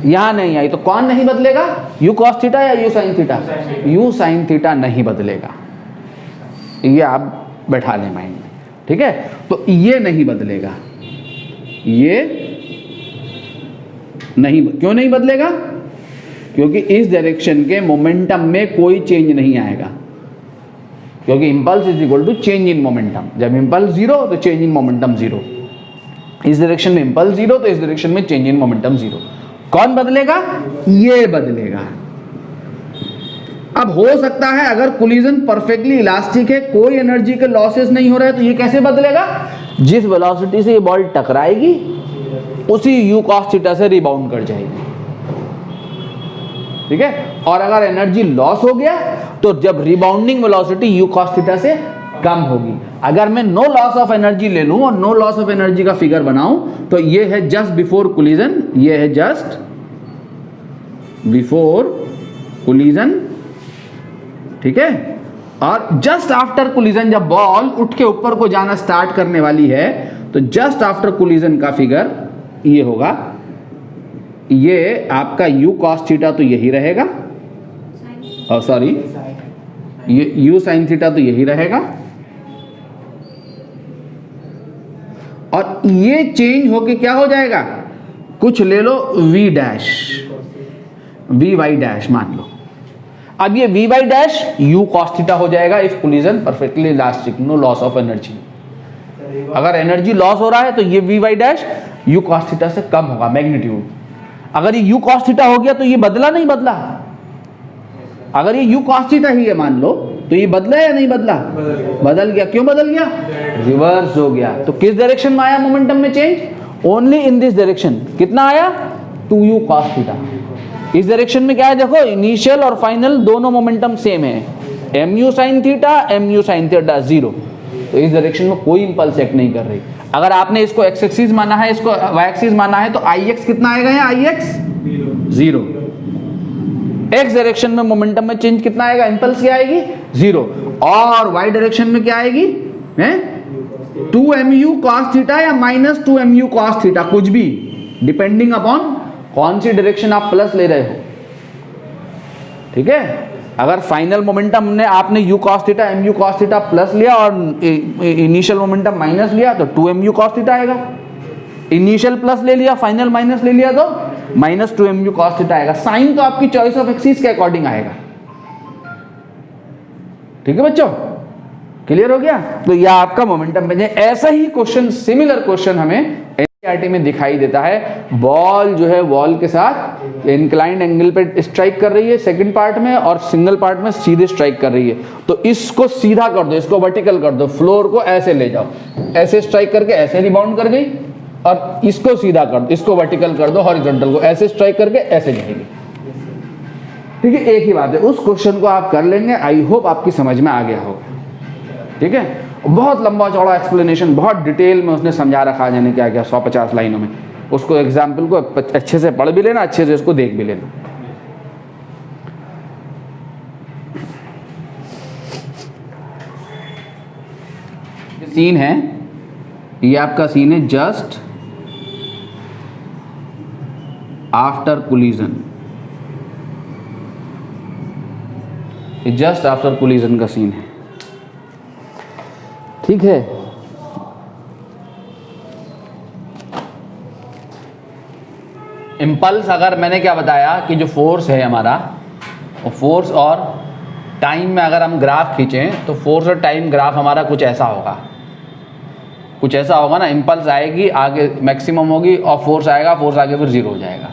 यहाँ नहीं आई। तो कौन नहीं बदलेगा, u cos थीटा या u sin theta, u sin theta नहीं बदलेगा, ये आप बैठा लें माइंड में, ठीक है। तो ये नहीं बदलेगा, ये नहीं, क्यों नहीं बदलेगा, क्योंकि इस डायरेक्शन के मोमेंटम में कोई चेंज नहीं आएगा, क्योंकि impulse is equal to change in momentum. जब इंपल्स जीरो तो चेंज इन मोमेंटम जीरो, इस डायरेक्शन में इंपल्स जीरो तो इस डायरेक्शन में चेंज इन मोमेंटम जीरो। कौन बदलेगा, ये बदलेगा। अब हो सकता है अगर कोलिजन परफेक्टली इलास्टिक है, कोई एनर्जी के लॉसेस नहीं हो रहे हैं, तो ये कैसे बदलेगा, जिस वेलोसिटी से ये बॉल टकराएगी उसी u cos थीटा से रिबाउंड कर जाएगी, ठीक है। और अगर एनर्जी लॉस हो गया तो जब rebounding velocity u cos theta से कम होगी। अगर मैं नो लॉस ऑफ एनर्जी ले लूं और नो लॉस ऑफ एनर्जी का फिगर बनाऊं तो ये है जस्ट बिफोर कोलिजन, ये है जस्ट बिफोर कोलिजन, ठीक है। और जस्ट आफ्टर कोलिजन जब बॉल उठ के ऊपर को जाना स्टार्ट करने वाली है तो जस्ट आफ्टर कोलिजन का फिगर ये होगा, ये आपका u cos थीटा तो यही रहेगा, और सॉरी ये u sin थीटा तो यही रहेगा, और ये चेंज होके क्या हो जाएगा, कुछ ले लो v डैश, vy डैश मान लो। अब ये vy dash u cos theta हो जाएगा if collision perfectly elastic, no loss of energy. अगर एनर्जी लॉस हो रहा है तो ये vy dash u cos theta से कम होगा मैग्नीट्यूड। अगर ये u cos थीटा हो गया तो ये बदला नहीं बदला, अगर ये u cos थीटा ही है मान लो तो ये बदला या नहीं बदला, बदल गया। क्यों बदल गया, रिवर्स हो गया। तो किस डायरेक्शन में आया मोमेंटम में change, only in this direction. कितना आया, 2u cos थीटा। इस डायरेक्शन में क्या है देखो, इनिशियल और फाइनल दोनों मोमेंटम सेम है, mu sin theta mu sin theta zero. तो इस डायरेक्शन में कोई इंपल्स एक्ट नहीं कर रही। अगर आपने इसको एक्स एक्सिस माना है, इसको वाई एक्सिस माना है, तो ix कितना आएगा, यहाँ ix जीरो। एक्स डायरेक्शन में मोमेंटम में चेंज कितना आएगा, इंपल्स क्या आएगी, जीरो। और वाई डायरेक्शन में क्या आएगी, 2mu cos थीटा या -2mu cos थीटा, कुछ भी, डिपेंडिंग अपॉन कौन सी डायरेक्शन आप प्लस ले रहे हो, ठीक है। अगर फाइनल मोमेंटम ने आपने u cos theta mu cos theta plus लिया और इनिशियल मोमेंटम माइनस लिया तो 2mu cos थीटा आएगा। इनिशियल प्लस ले लिया, फाइनल माइनस ले लिया तो -2mu cos थीटा आएगा। साइन तो आपकी चॉइस ऑफ एक्सिस के अकॉर्डिंग आएगा, ठीक है बच्चों, क्लियर हो गया। तो यह आपका मोमेंटम है। ऐसा ही क्वेश्चन, सिमिलर क्वेश्चन हमें एनसीईआरटी में दिखाई देता है। बॉल जो है वॉल के साथ इंक्लाइंड एंगल पे स्ट्राइक कर रही है सेकंड पार्ट में, और सिंगल पार्ट में सीधे स्ट्राइक कर रही है। तो इसको सीधा कर दो, इसको वर्टिकल कर दो, फ्लोर को ऐसे ले जाओ, ऐसे स्ट्राइक करके ऐसे रिबाउंड कर गई, और इसको सीधा कर दो, इसको वर्टिकल कर दो, हॉरिजॉन्टल को ऐसे स्ट्राइक करके ऐसे जाएगी, ठीक है। एक ही बात है, उस क्वेश्चन को आप कर लेंगे। आई होप आपकी समझ में आ गया होगा, ठीक है। बहुत लंबा चौड़ा एक्सप्लेनेशन, बहुत डिटेल में उसने समझा रखा है, यानी क्या क्या 150 लाइनों में। उसको एग्जाम्पल को अच्छे से पढ़ भी लेना, अच्छे से उसको देख भी लेना। ये सीन है, ये आपका सीन है जस्ट आफ्टर कोलिजन, ये जस्ट आफ्टर कोलिजन का सीन है, ठीक है। इम्पल्स, अगर मैंने क्या बताया कि जो फोर्स है हमारा, वो फोर्स और टाइम में अगर हम ग्राफ खींचें तो फोर्स और टाइम ग्राफ हमारा कुछ ऐसा होगा, कुछ ऐसा होगा ना। इम्पल्स आएगी, आगे मैक्सिमम होगी, और फोर्स आएगा, फोर्स आगे फिर जीरो हो जाएगा,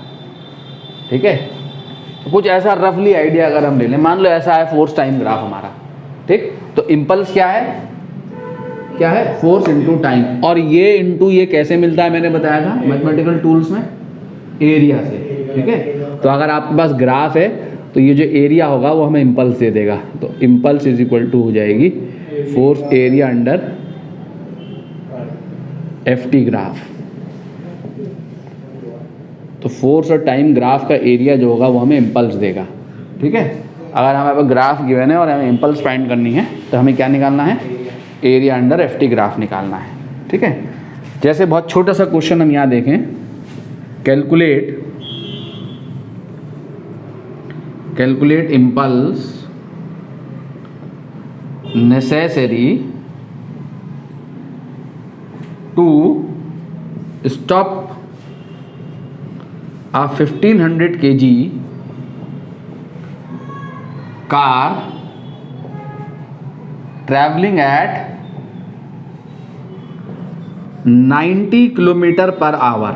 ठीक है। तो कुछ ऐसा रफली आइडिया अगर हम ले लें, मान लो ऐसा है फोर्स टाइम ग्राफ हमारा, ठीक। तो इम्पल्स क्या है, क्या है, फोर्स इनटू टाइम। और ये इनटू ये कैसे मिलता है, मैंने बताया था मैथमेटिकल टूल्स में, एरिया से। ठीक है, तो अगर आपके पास ग्राफ है तो ये जो एरिया होगा वो हमें इम्पल्स दे देगा, तो इम्पल्स इज इक्वल टू हो जाएगी force area under FT graph. तो फोर्स और टाइम ग्राफ का एरिया जो होगा वो हमें इम्पल्स देगा। ठीक है, अगर हमारे पास ग्राफ गिवन है और हमें इम्पल्स फाइंड करनी है तो हमें क्या निकालना है, एरिया अंडर FT ग्राफ निकालना है। ठीक है, जैसे बहुत छोटा सा क्वेश्चन हम यहाँ देखें, calculate impulse necessary to stop a 1500 kg car traveling at 90 kilometre per hour.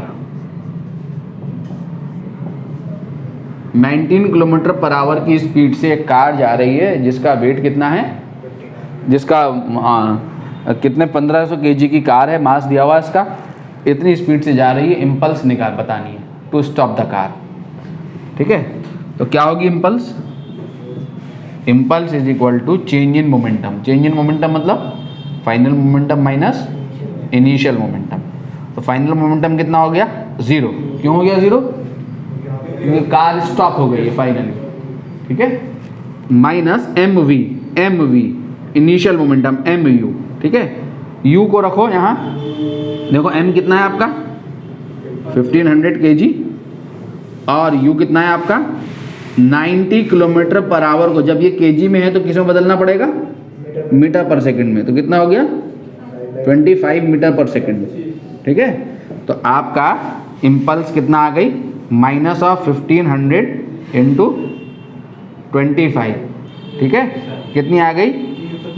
19 kilometre per hour की स्पीड से एक कार जा रही है जिसका वेट कितना है, जिसका कितने 1500 kg की कार है, मास दिया हुआ इसका, इतनी स्पीड से जा रही है, इम्पल्स निकाल बतानी है टू स्टॉप द कार। ठीक है, तो क्या होगी impulse, impulse is equal to change in momentum. Change in momentum मतलब final momentum minus initial momentum. तो फाइनल मोमेंटम कितना हो गया, 0। क्यों हो गया 0, क्योंकि कार स्टॉप हो गई है फाइनली। ठीक है, minus mv initial momentum mu। ठीक है, u को रखो यहाँ, देखो m कितना है आपका 1500 kg और u कितना है आपका 90 किलोमीटर पर आवर को जब ये kg में है तो किस में बदलना पड़ेगा, मीटर पर सेकंड में। तो कितना हो गया 25 मीटर पर सेकंड। ठीक है, तो आपका इम्पल्स कितना आ गई, माइनस ऑफ 1500 इंटू 25। ठीक है, कितनी आ गई,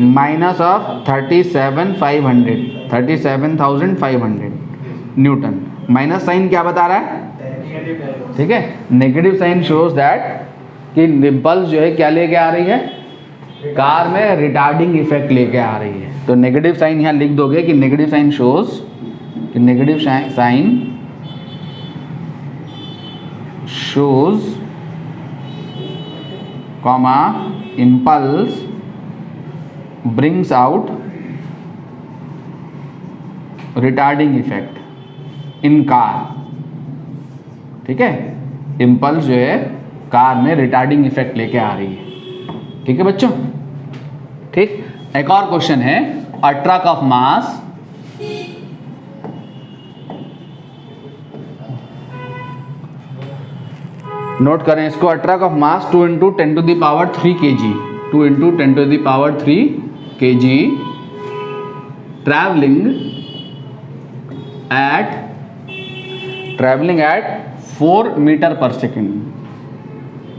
minus of 37,500 newton. Minus sign क्या बता रहा है, ठीक है, नेगेटिव साइन शोज दैट कि इम्पल्स जो है क्या लेके आ रही है, कार में रिटार्डिंग इफेक्ट लेके आ रही है। तो नेगेटिव साइन यहाँ लिख दोगे कि नेगेटिव साइन शोज, कि negative sign shows comma impulse brings out retarding effect in car। ठीक है, इम्पल्स जो है कार में रिटार्डिंग इफेक्ट लेके आ रही है। ठीक है बच्चों, ठीक। एक और क्वेश्चन है, अ ट्रक ऑफ मास नोट करें इसको, अ truck of mass 2 × 10⁻³ kg, 2 × 10⁻³ kg traveling at 4 metre per second.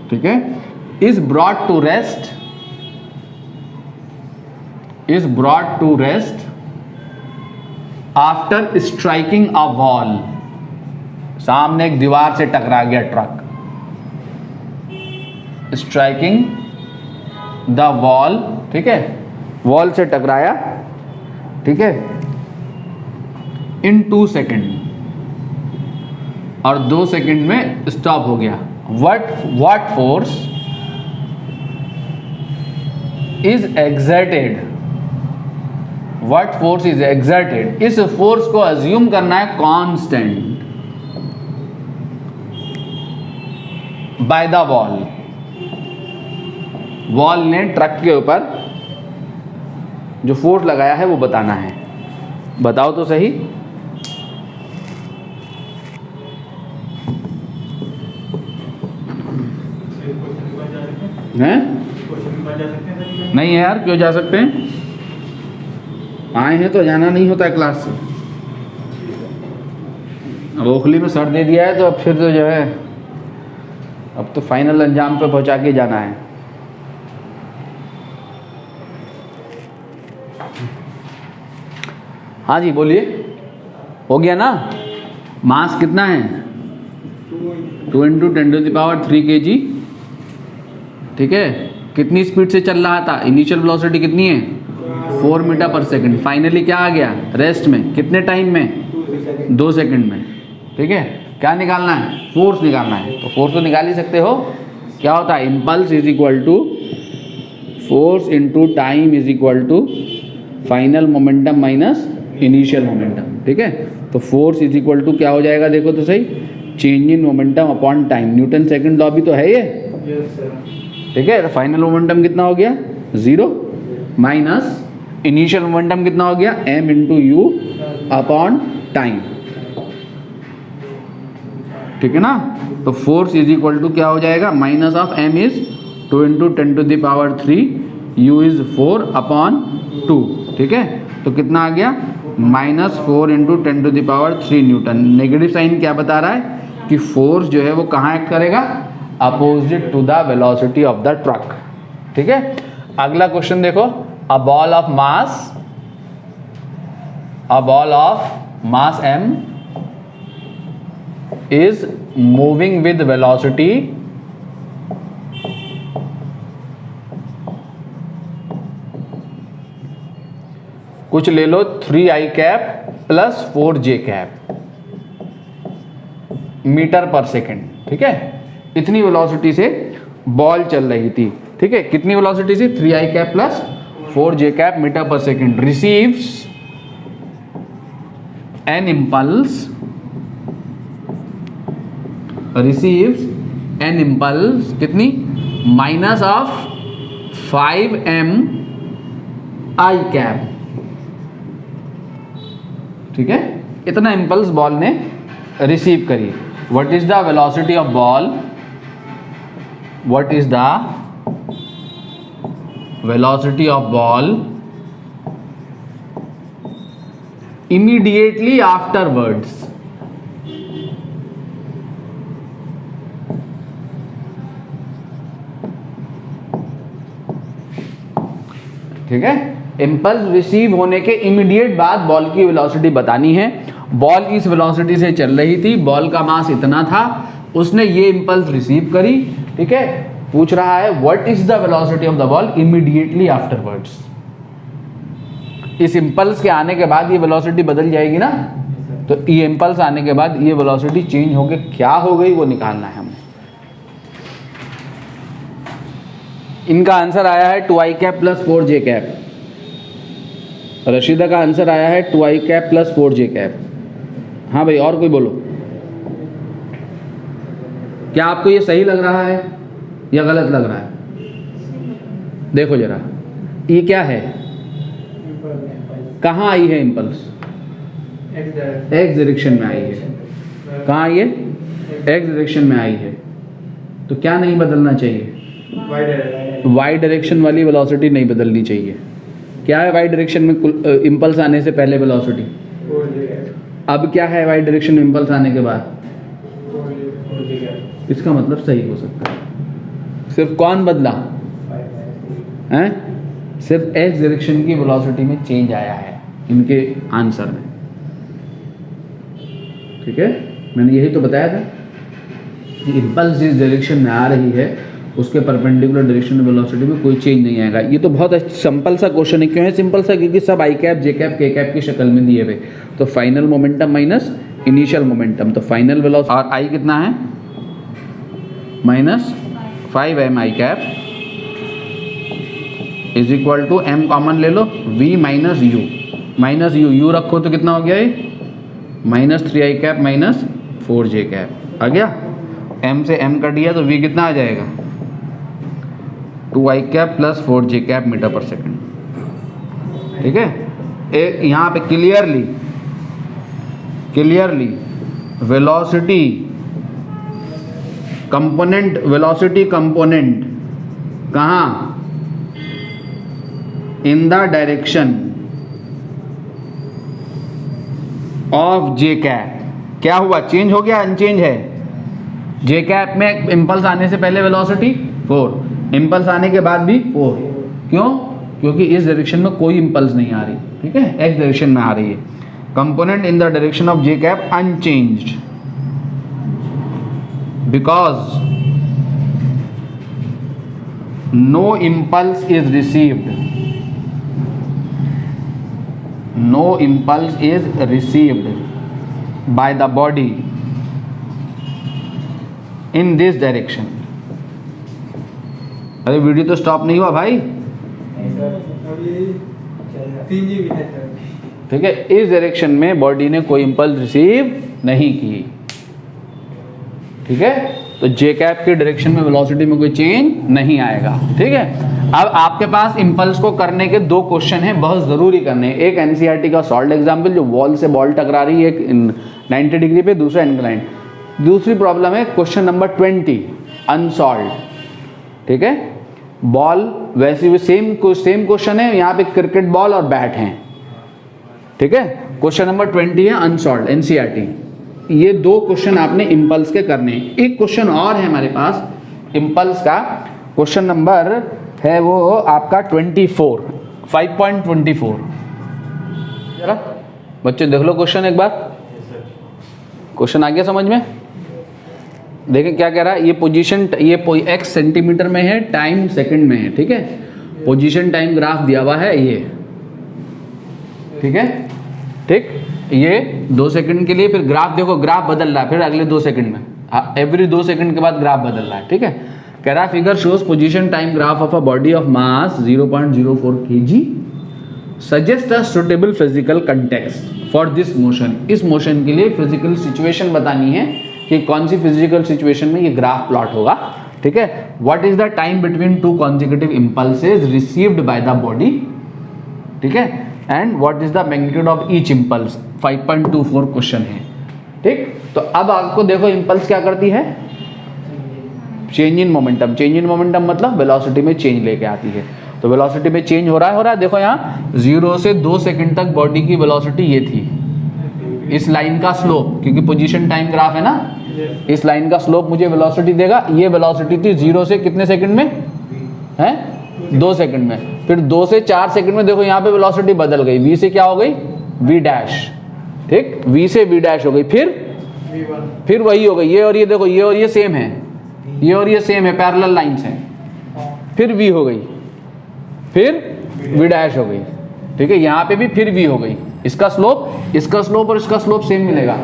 ठीक है, is brought to rest after striking a wall। सामने एक दीवार से टकरा गया ट्रक, स्ट्राइकिंग द वॉल। ठीक है, वॉल से टकराया, ठीक है, इन 2 सेकेंड, और 2 सेकेंड में स्टॉप हो गया। व्हाट फोर्स इज एग्जर्टेड, इस फोर्स को अज्यूम करना है कांस्टेंट बाय द वॉल ने ट्रक के ऊपर जो फोर्स लगाया है वो बताना है। बताओ तो सही, हैं? नहीं है यार, क्यों जा सकते हैं, आए हैं तो जाना नहीं होता है क्लास से। अब ओखली में सर दे दिया है तो अब फिर तो जो है अब तो फाइनल अंजाम पे पहुंचा के जाना है। हाँ जी बोलिए, हो गया ना। मास कितना है 2 × 10⁻³ kg। ठीक है, कितनी स्पीड से चल रहा था, इनिशियल वेलोसिटी कितनी है 4 मीटर पर सेकंड। फाइनली क्या आ गया रेस्ट में, कितने टाइम में, 2 सेकंड में। ठीक है, क्या निकालना है, फोर्स निकालना है। तो फोर्स तो निकाल ही सकते हो, क्या होता है, impulse is equal to force into time is equal to final momentum minus initial momentum. ठीक है, तो फोर्स इज इक्वल टू क्या हो जाएगा, देखो तो सही, change in momentum upon time. Newton second law भी तो है ये। Yes sir. ठीक है, तो फाइनल मोमेंटम कितना हो गया 0 माइनस इनिशियल मोमेंटम कितना हो गया m into you upon time. ठीक है ना, तो फोर्स इज इक्वल टू क्या हो जाएगा, minus of m is 2 into 10 to the power 3, u is 4 upon 2। ठीक है, तो कितना आ गया -4 into 10 to the power 3 newton. Negative sign क्या बता रहा है कि फोर्स जो है वो कहाँ एक्ट करेगा, opposite to the velocity of the truck. ठीक है, अगला क्वेश्चन देखो, a ball of mass m is moving with velocity कुछ ले लो 3i cap plus 4j cap metre per second. ठीक है, इतनी वेलोसिटी से बॉल चल रही थी। ठीक है, कितनी वेलोसिटी से, 3i cap plus 4j cap metre per second. Receives an impulse कितनी, minus of 5m i cap. ठीक है, इतना इम्पल्स बॉल ने रिसीव करी। What is the velocity of ball, what is the velocity of ball immediately afterwards. ठीक है, impulse receive होने के इमीडिएट बाद बॉल की वेलोसिटी बतानी है। बॉल इस वेलोसिटी से चल रही थी, बॉल का मास इतना था, उसने ये इम्पल्स रिसीव करी। ठीक है, पूछ रहा है what is the velocity of the ball immediately afterwards. इस इम्पल्स के आने के बाद ये वेलोसिटी बदल जाएगी ना, तो ये इम्पल्स आने के बाद ये वेलोसिटी चेंज होके क्या हो गई वो निकालना है हमें। इनका आंसर आया है 2i cap plus 4j cap. Rashida का आंसर आया है 2i cap plus 4j cap. हाँ भाई, और कोई बोलो, क्या आपको ये सही लग रहा है या गलत लग रहा है? देखो जरा, ये क्या है, कहाँ आई है इम्पल्स, एक्स डायरेक्शन में आई है। कहाँ आई है, एक्स डायरेक्शन में आई है। तो क्या नहीं बदलना चाहिए, वाई डायरेक्शन वाली वेलोसिटी नहीं बदलनी चाहिए। क्या है वाई डायरेक्शन में इम्पल्स आने से पहले वेलोसिटी, अब क्या है वाई डायरेक्शन में इम्पल्स आने के बाद, इसका मतलब सही हो सकता है। सिर्फ कौन बदला है, सिर्फ एक्स डायरेक्शन की वेलोसिटी में चेंज आया है इनके आंसर में। ठीक है, मैंने यही तो बताया था कि इम्पल्स जिस डायरेक्शन में आ रही है उसके परपेंडिकुलर डायरेक्शन में वेलोसिटी में कोई चेंज नहीं आएगा। ये तो बहुत सिंपल सा क्वेश्चन है। क्यों है सिंपल सा, क्योंकि सब I cap J cap K cap की शक्ल में दिए हुए। तो final momentum minus initial momentum, तो फाइनल वेलोसिटी, और आई कितना है -5m I cap is equal to m common ले लो, v माइनस यू, यू रखो तो कितना हो गया ये, -3i cap minus 4j cap आ गया। m से m कट दिया तो v कितना आ जाएगा, 2i cap plus 4j cap metre per second. ठीक है, यहाँ पे क्लियरली वेलोसिटी कंपोनेंट कहाँ, in the direction of J cap. क्या हुआ, चेंज हो गया, अनचेंज है। जे कैप में इम्पल्स आने से पहले वेलोसिटी 4, इम्पल्स आने के बाद भी 4। क्यों, क्योंकि इस डायरेक्शन में कोई इम्पल्स नहीं आ रही। ठीक है, एक्स डायरेक्शन में आ रही है। Component in the direction of J cap unchanged because no impulse is received no impulse is received by the body in this direction. अरे वीडियो तो स्टॉप नहीं हुआ भाई, ठीक है। इस डायरेक्शन में बॉडी ने कोई इम्पल्स रिसीव नहीं की, ठीक है। तो जे कैप के डायरेक्शन में वेलोसिटी में कोई चेंज नहीं आएगा, ठीक है। अब आपके पास इम्पल्स को करने के दो क्वेश्चन हैं, बहुत ज़रूरी करने हैं। एक एनसीईआरटी का सॉल्व एग्जाम्पल, जो वॉल से बॉल टकरा रही है, एक 90 डिग्री पे, दूसरा इंक्लाइन। दूसरी प्रॉब्लम है क्वेश्चन नंबर 20 अनसॉल्व, ठीक है। बॉल वैसे भी सेम क्वेश्चन है, यहाँ पे क्रिकेट बॉल और बैट हैं, ठीक है। क्वेश्चन नंबर 20 है अनसॉल्व एनसीईआरटी। ये दो क्वेश्चन आपने इम्पल्स के करने हैं। एक क्वेश्चन और है हमारे पास इम्पल्स का, क्वेश्चन नंबर है वो आपका 5.24। जरा बच्चे देख लो क्वेश्चन एक बार, क्वेश्चन आ गया समझ में? देखें क्या कह रहा है। ये पोजीशन, ये x सेंटीमीटर में है, टाइम सेकंड में है, ठीक है। पोजीशन टाइम ग्राफ दिया हुआ है ये, ठीक है, ठीक। ये 2 सेकंड के लिए, फिर ग्राफ देखो, ग्राफ बदल रहा है फिर अगले 2 सेकंड में, एवरी 2 सेकंड के बाद ग्राफ बदल रहा है, ठीक है। कह रहा है figure shows position time graph of a body of mass 0.04 kg, suggest a suitable physical context for this motion. इस मोशन के लिए फिजिकल सिचुएशन बतानी है कि कौन सी फिजिकल सिचुएशन में ये ग्राफ प्लॉट होगा, ठीक है। What is the time between 2 consecutive impulses received by the body, ठीक है, and what is the magnitude of each impulse. 5.24 question है, ठीक। तो अब आपको देखो इम्पल्स क्या करती है, change in momentum. Change in momentum मतलब वेलोसिटी में चेंज लेके आती है। तो वेलोसिटी में चेंज हो रहा है। देखो यहाँ 0 से 2 सेकंड तक बॉडी की वेलोसिटी ये थी, इस लाइन का स्लोप, क्योंकि पोजीशन टाइम ग्राफ है ना, इस लाइन का स्लोप मुझे वेलोसिटी देगा। ये वेलोसिटी थी 0 से कितने सेकंड में है, 2 सेकंड में। फिर 2 से 4 सेकंड में देखो यहाँ पे वेलोसिटी बदल गई, v से क्या हो गई, v डैश, ठीक, v से v डैश हो गई, फिर वही हो गई। ये और ये देखो, ये और ये सेम है, ये और ये सेम है, पैरेलल लाइंस हैं। फिर v हो गई, फिर v डैश हो गई, ठीक है। यहाँ पे भी फिर v हो गई। इसका स्लोप और इसका स्लोप सेम मिलेगा,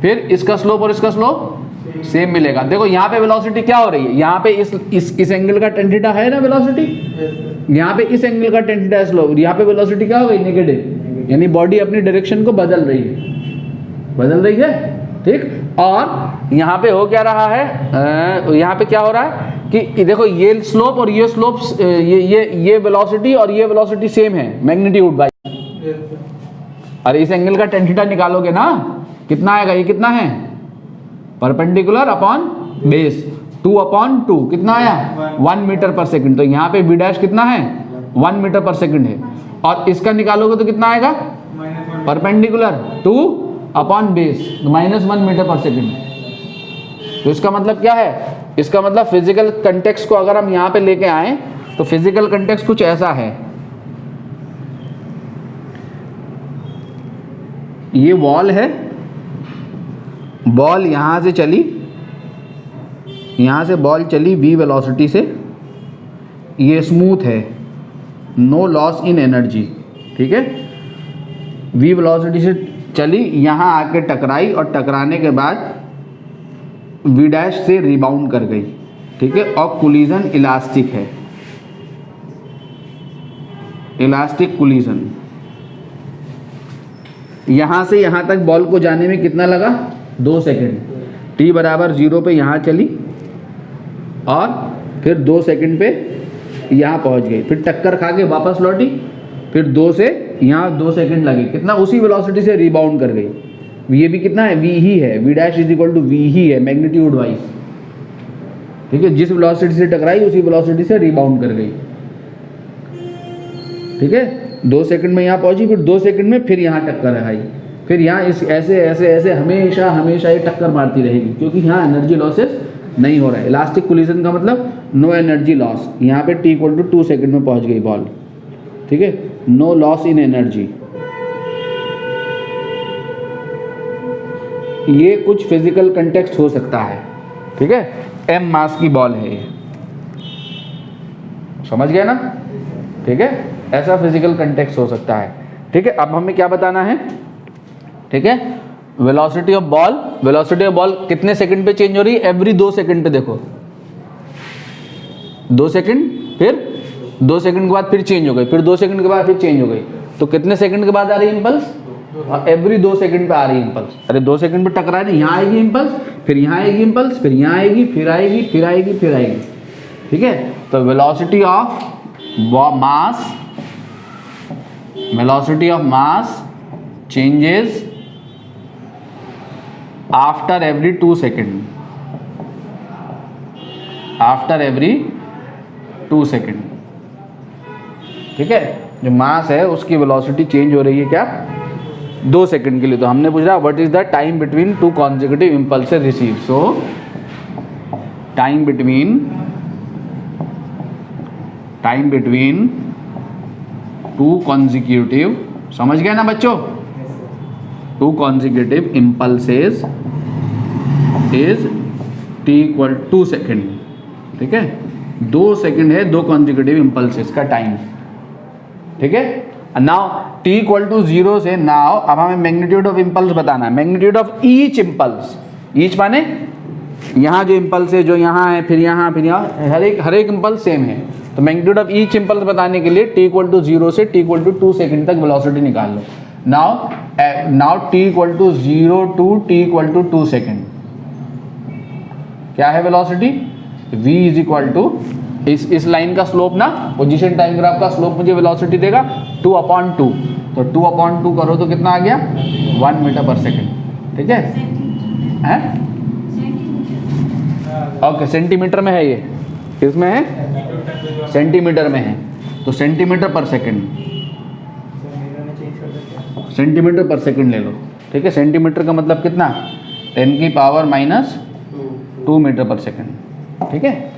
फिर इसका स्लोप और इसका स्लोप सेम मिलेगा। देखो यहाँ पे वेलोसिटी क्या हो रही है, यहाँ पे इस एंगल का tan थीटा है ना वेलोसिटी, यहाँ पे इस एंगल का tan थीटा स्लोप, यहाँ पे वेलोसिटी क्या हो गई, नेगेटिव, यानी बॉडी अपनी डायरेक्शन को बदल रही है, ठीक। और यहाँ पे हो क्या रहा है, यहाँ पे क्या हो रहा है कि देखो ये स्लोप और ये स्लोप, ये वेलोसिटी और ये वेलोसिटी सेम है, मैग्नीट्यूड बाई। और इस एंगल का tan थीटा निकालोगे ना, कितना आएगा, ये कितना है, परपेंडिकुलर अपॉन बेस, 2/2 कितना आया, 1 मीटर पर सेकंड। तो यहाँ पे v डैश कितना है, 1 मीटर पर सेकंड है। और इसका निकालोगे तो कितना आएगा, परपेंडिकुलर 2/बेस, -1 मीटर पर सेकंड। तो इसका मतलब क्या है, इसका मतलब फिजिकल कंटेक्स्ट को अगर हम यहाँ पे लेके आए तो फिजिकल कंटेक्स्ट कुछ ऐसा है। ये वॉल है, बॉल यहाँ से चली, यहाँ से बॉल चली v वेलोसिटी से, ये स्मूथ है, नो लॉस इन एनर्जी, ठीक है। v वेलोसिटी से चली, यहाँ आके टकराई और टकराने के बाद v डैश से रिबाउंड कर गई, ठीक है। और कोलिजन इलास्टिक है, इलास्टिक कोलिजन। यहाँ से यहाँ तक बॉल को जाने में कितना लगा, 2 सेकंड। t बराबर 0 पे यहाँ चली और फिर 2 सेकंड पे यहाँ पहुँच गई, फिर टक्कर खा के वापस लौटी, फिर 2 से यहाँ 2 सेकंड लगे, कितना, उसी वेलोसिटी से रिबाउंड कर गई। ये भी कितना है, v ही है, v dash is equal to v ही है मैग्नीट्यूड वाइज, ठीक है। जिस वेलोसिटी से टकराई उसी वेलोसिटी से रिबाउंड कर गई, ठीक है। 2 सेकंड में यहाँ पहुंची, फिर 2 सेकंड में फिर यहाँ टक्कर आई, फिर यहाँ इस ऐसे हमेशा ये टक्कर मारती रहेगी, क्योंकि यहाँ एनर्जी लॉसेस नहीं हो रहा है। इलास्टिक कोलिजन का मतलब नो एनर्जी लॉस। यहाँ पे t इक्वल टू 2 सेकंड में पहुँच गई बॉल, ठीक है, नो लॉस इन एनर्जी। ये कुछ फिजिकल कंटेक्स्ट हो सकता है, ठीक है। m मास की बॉल है ये, समझ गए ना, ठीक है। ऐसा फिजिकल कंटेक्स्ट हो सकता है। ठीक है, अब हमें क्या बताना है, ठीक है, वेलोसिटी ऑफ बॉल कितने सेकंड पे चेंज हो रही है, एवरी 2 सेकंड पे। देखो 2 सेकंड, फिर 2 सेकंड के बाद फिर चेंज हो गई, फिर 2 सेकंड के बाद फिर चेंज हो गई, तो कितने सेकंड के बाद आ रही है इम्पल्स, एवरी 2 सेकंड पे आ रही है इम्पल्स। अरे 2 सेकंड पे टकरा रही, यहाँ आएगी इम्पल्स, फिर यहाँ आएगी इम्पल्स, फिर यहाँ आएगी, फिर आएगी, फिर आएगी, फिर आएगी, ठीक है। तो velocity of mass changes after every 2 second, ठीक है। जो मास है उसकी वेलोसिटी चेंज हो रही है क्या, 2 सेकंड के लिए। तो हमने पूछा what is the time between 2 consecutive impulses receive. So time between 2 consecutive, समझ गए ना बच्चों, 2 consecutive impulses is t equal 2 second, ठीक है। 2 सेकेंड है 2 कॉन्जिक्यूटिव इम्पल्सेस का टाइम, ठीक है। नाउ t इक्वल टू 0 से, नाउ अब हमें मैग्नीट्यूड ऑफ इम्पल्स बताना है, magnitude of each impulse, each माने यहाँ जो इम्पल्स है, जो यहाँ है, फिर यहाँ, हर एक इम्पल्स सेम है। तो मैग्नीट्यूड ऑफ ईच इम्पल्स बताने के लिए t इक्वल टू 0 से t इक्वल टू 2 सेकेंड तक वेलोसिटी निकाल लो। Now t equal to 0 to t equal to 2 second, क्या है velocity, v is equal to इस लाइन का स्लोप ना, पोजीशन टाइम ग्राफ का स्लोप मुझे वेलोसिटी देगा 2/2, तो 2/2 करो तो कितना आ गया 1 मीटर पर सेकेंड, ठीक है। ओके, सेंटीमीटर में है ये, किसमें है, सेंटीमीटर में है, तो सेंटीमीटर पर सेकेंड, सेंटीमीटर पर सेकेंड ले लो, ठीक है। सेंटीमीटर का मतलब कितना, 10 की पावर -2 मीटर पर सेकेंड, ठीक है।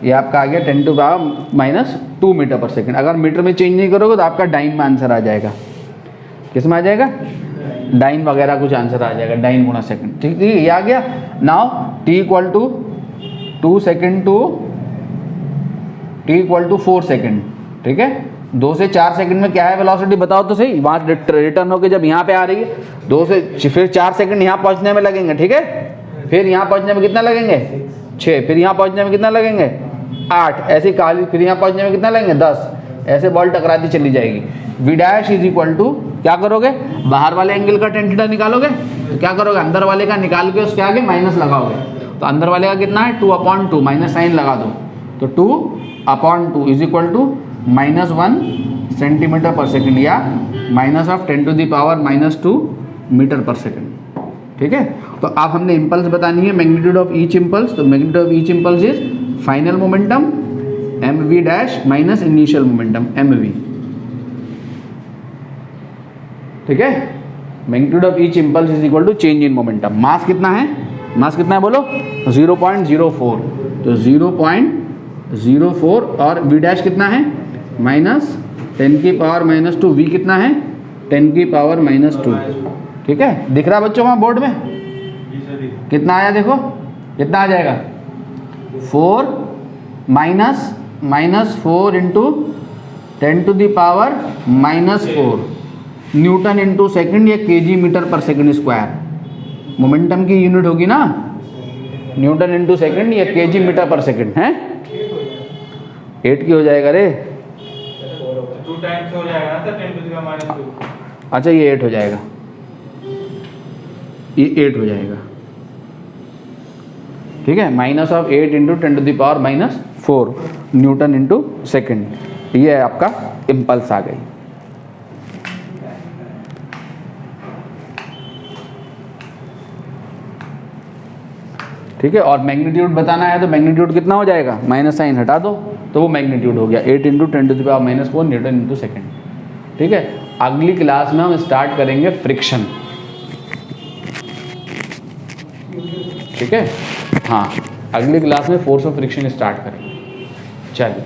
ये आपका आ गया 10 to power -2 metre per second. अगर मीटर में चेंज नहीं करोगे तो आपका डाइन में आंसर आ जाएगा, किस में आ जाएगा, डाइन वगैरह कुछ आंसर आ जाएगा, डाइन गुणा सेकेंड, ठीक है, ये आ गया। Now t equal to 2 second to t equal to 4 second, ठीक है। 2 से 4 सेकंड में क्या है वेलोसिटी बताओ तो सही, वहाँ रिटर्न होकर जब यहाँ पे आ रही है 2 से फिर 4 सेकंड यहाँ पहुँचने में लगेंगे, ठीक है। फिर यहाँ पहुँचने में कितना लगेंगे 6, फिर यहाँ पहुँचने में कितना लगेंगे 8, ऐसे काली, फिर यहाँ पहुँचने में कितना लगेंगे 10, ऐसे बॉल टकराती चली जाएगी। v dash is equal to, क्या करोगे, बाहर वाले एंगल का tan थीटा निकालोगे, तो क्या करोगे, अंदर वाले का निकाल के उसके आगे माइनस लगाओगे, तो अंदर वाले का कितना है 2/2, माइनस साइन लगा दो, तो 2/2 इज इक्वल टू -1 सेंटीमीटर पर सेकेंड या -10⁻⁻2 मीटर पर सेकेंड, ठीक है। तो अब हमने इम्पल्स बतानी है, मैग्नीट्यूड ऑफ ईच इम्पल्स, तो magnitude of each impulse is final momentum mv dash minus initial momentum mv, ठीक है। Magnitude of each impulse is equal to change in momentum. Mass कितना है, मास कितना है बोलो, 0.04, तो 0.04 और v डैश कितना है -10⁻⁻2, v कितना है 10⁻⁻2, ठीक है। दिख रहा है बच्चों वहाँ बोर्ड में कितना आया, देखो कितना आ जाएगा, 4 -4 इंटू 10⁻⁻4 न्यूटन इंटू सेकेंड या kg metre per second square. Momentum की यूनिट होगी ना, न्यूटन इंटू सेकेंड या kg मीटर पर सेकेंड है, 8 की हो जाएगा रे, 2 टाइम्स हो जाएगा ना, 10⁻²। अच्छा ये 8 हो जाएगा, ये 8 हो जाएगा, ठीक है। -8 इंटू 10⁻⁻4 न्यूटन इंटू सेकेंड, ये आपका इम्पल्स आ गई। ठीक है, और मैग्नीट्यूड बताना है तो मैग्नीट्यूड कितना हो जाएगा, माइनस साइन हटा दो तो वो मैग्नीट्यूड हो गया 8 इंटू 10⁻⁻4 न्यूटन इंटू सेकेंड, ठीक है। अगली क्लास में हम स्टार्ट करेंगे फ्रिक्शन, ठीक है, हाँ अगली क्लास में फोर्स ऑफ फ्रिक्शन स्टार्ट करेंगे। चलिए।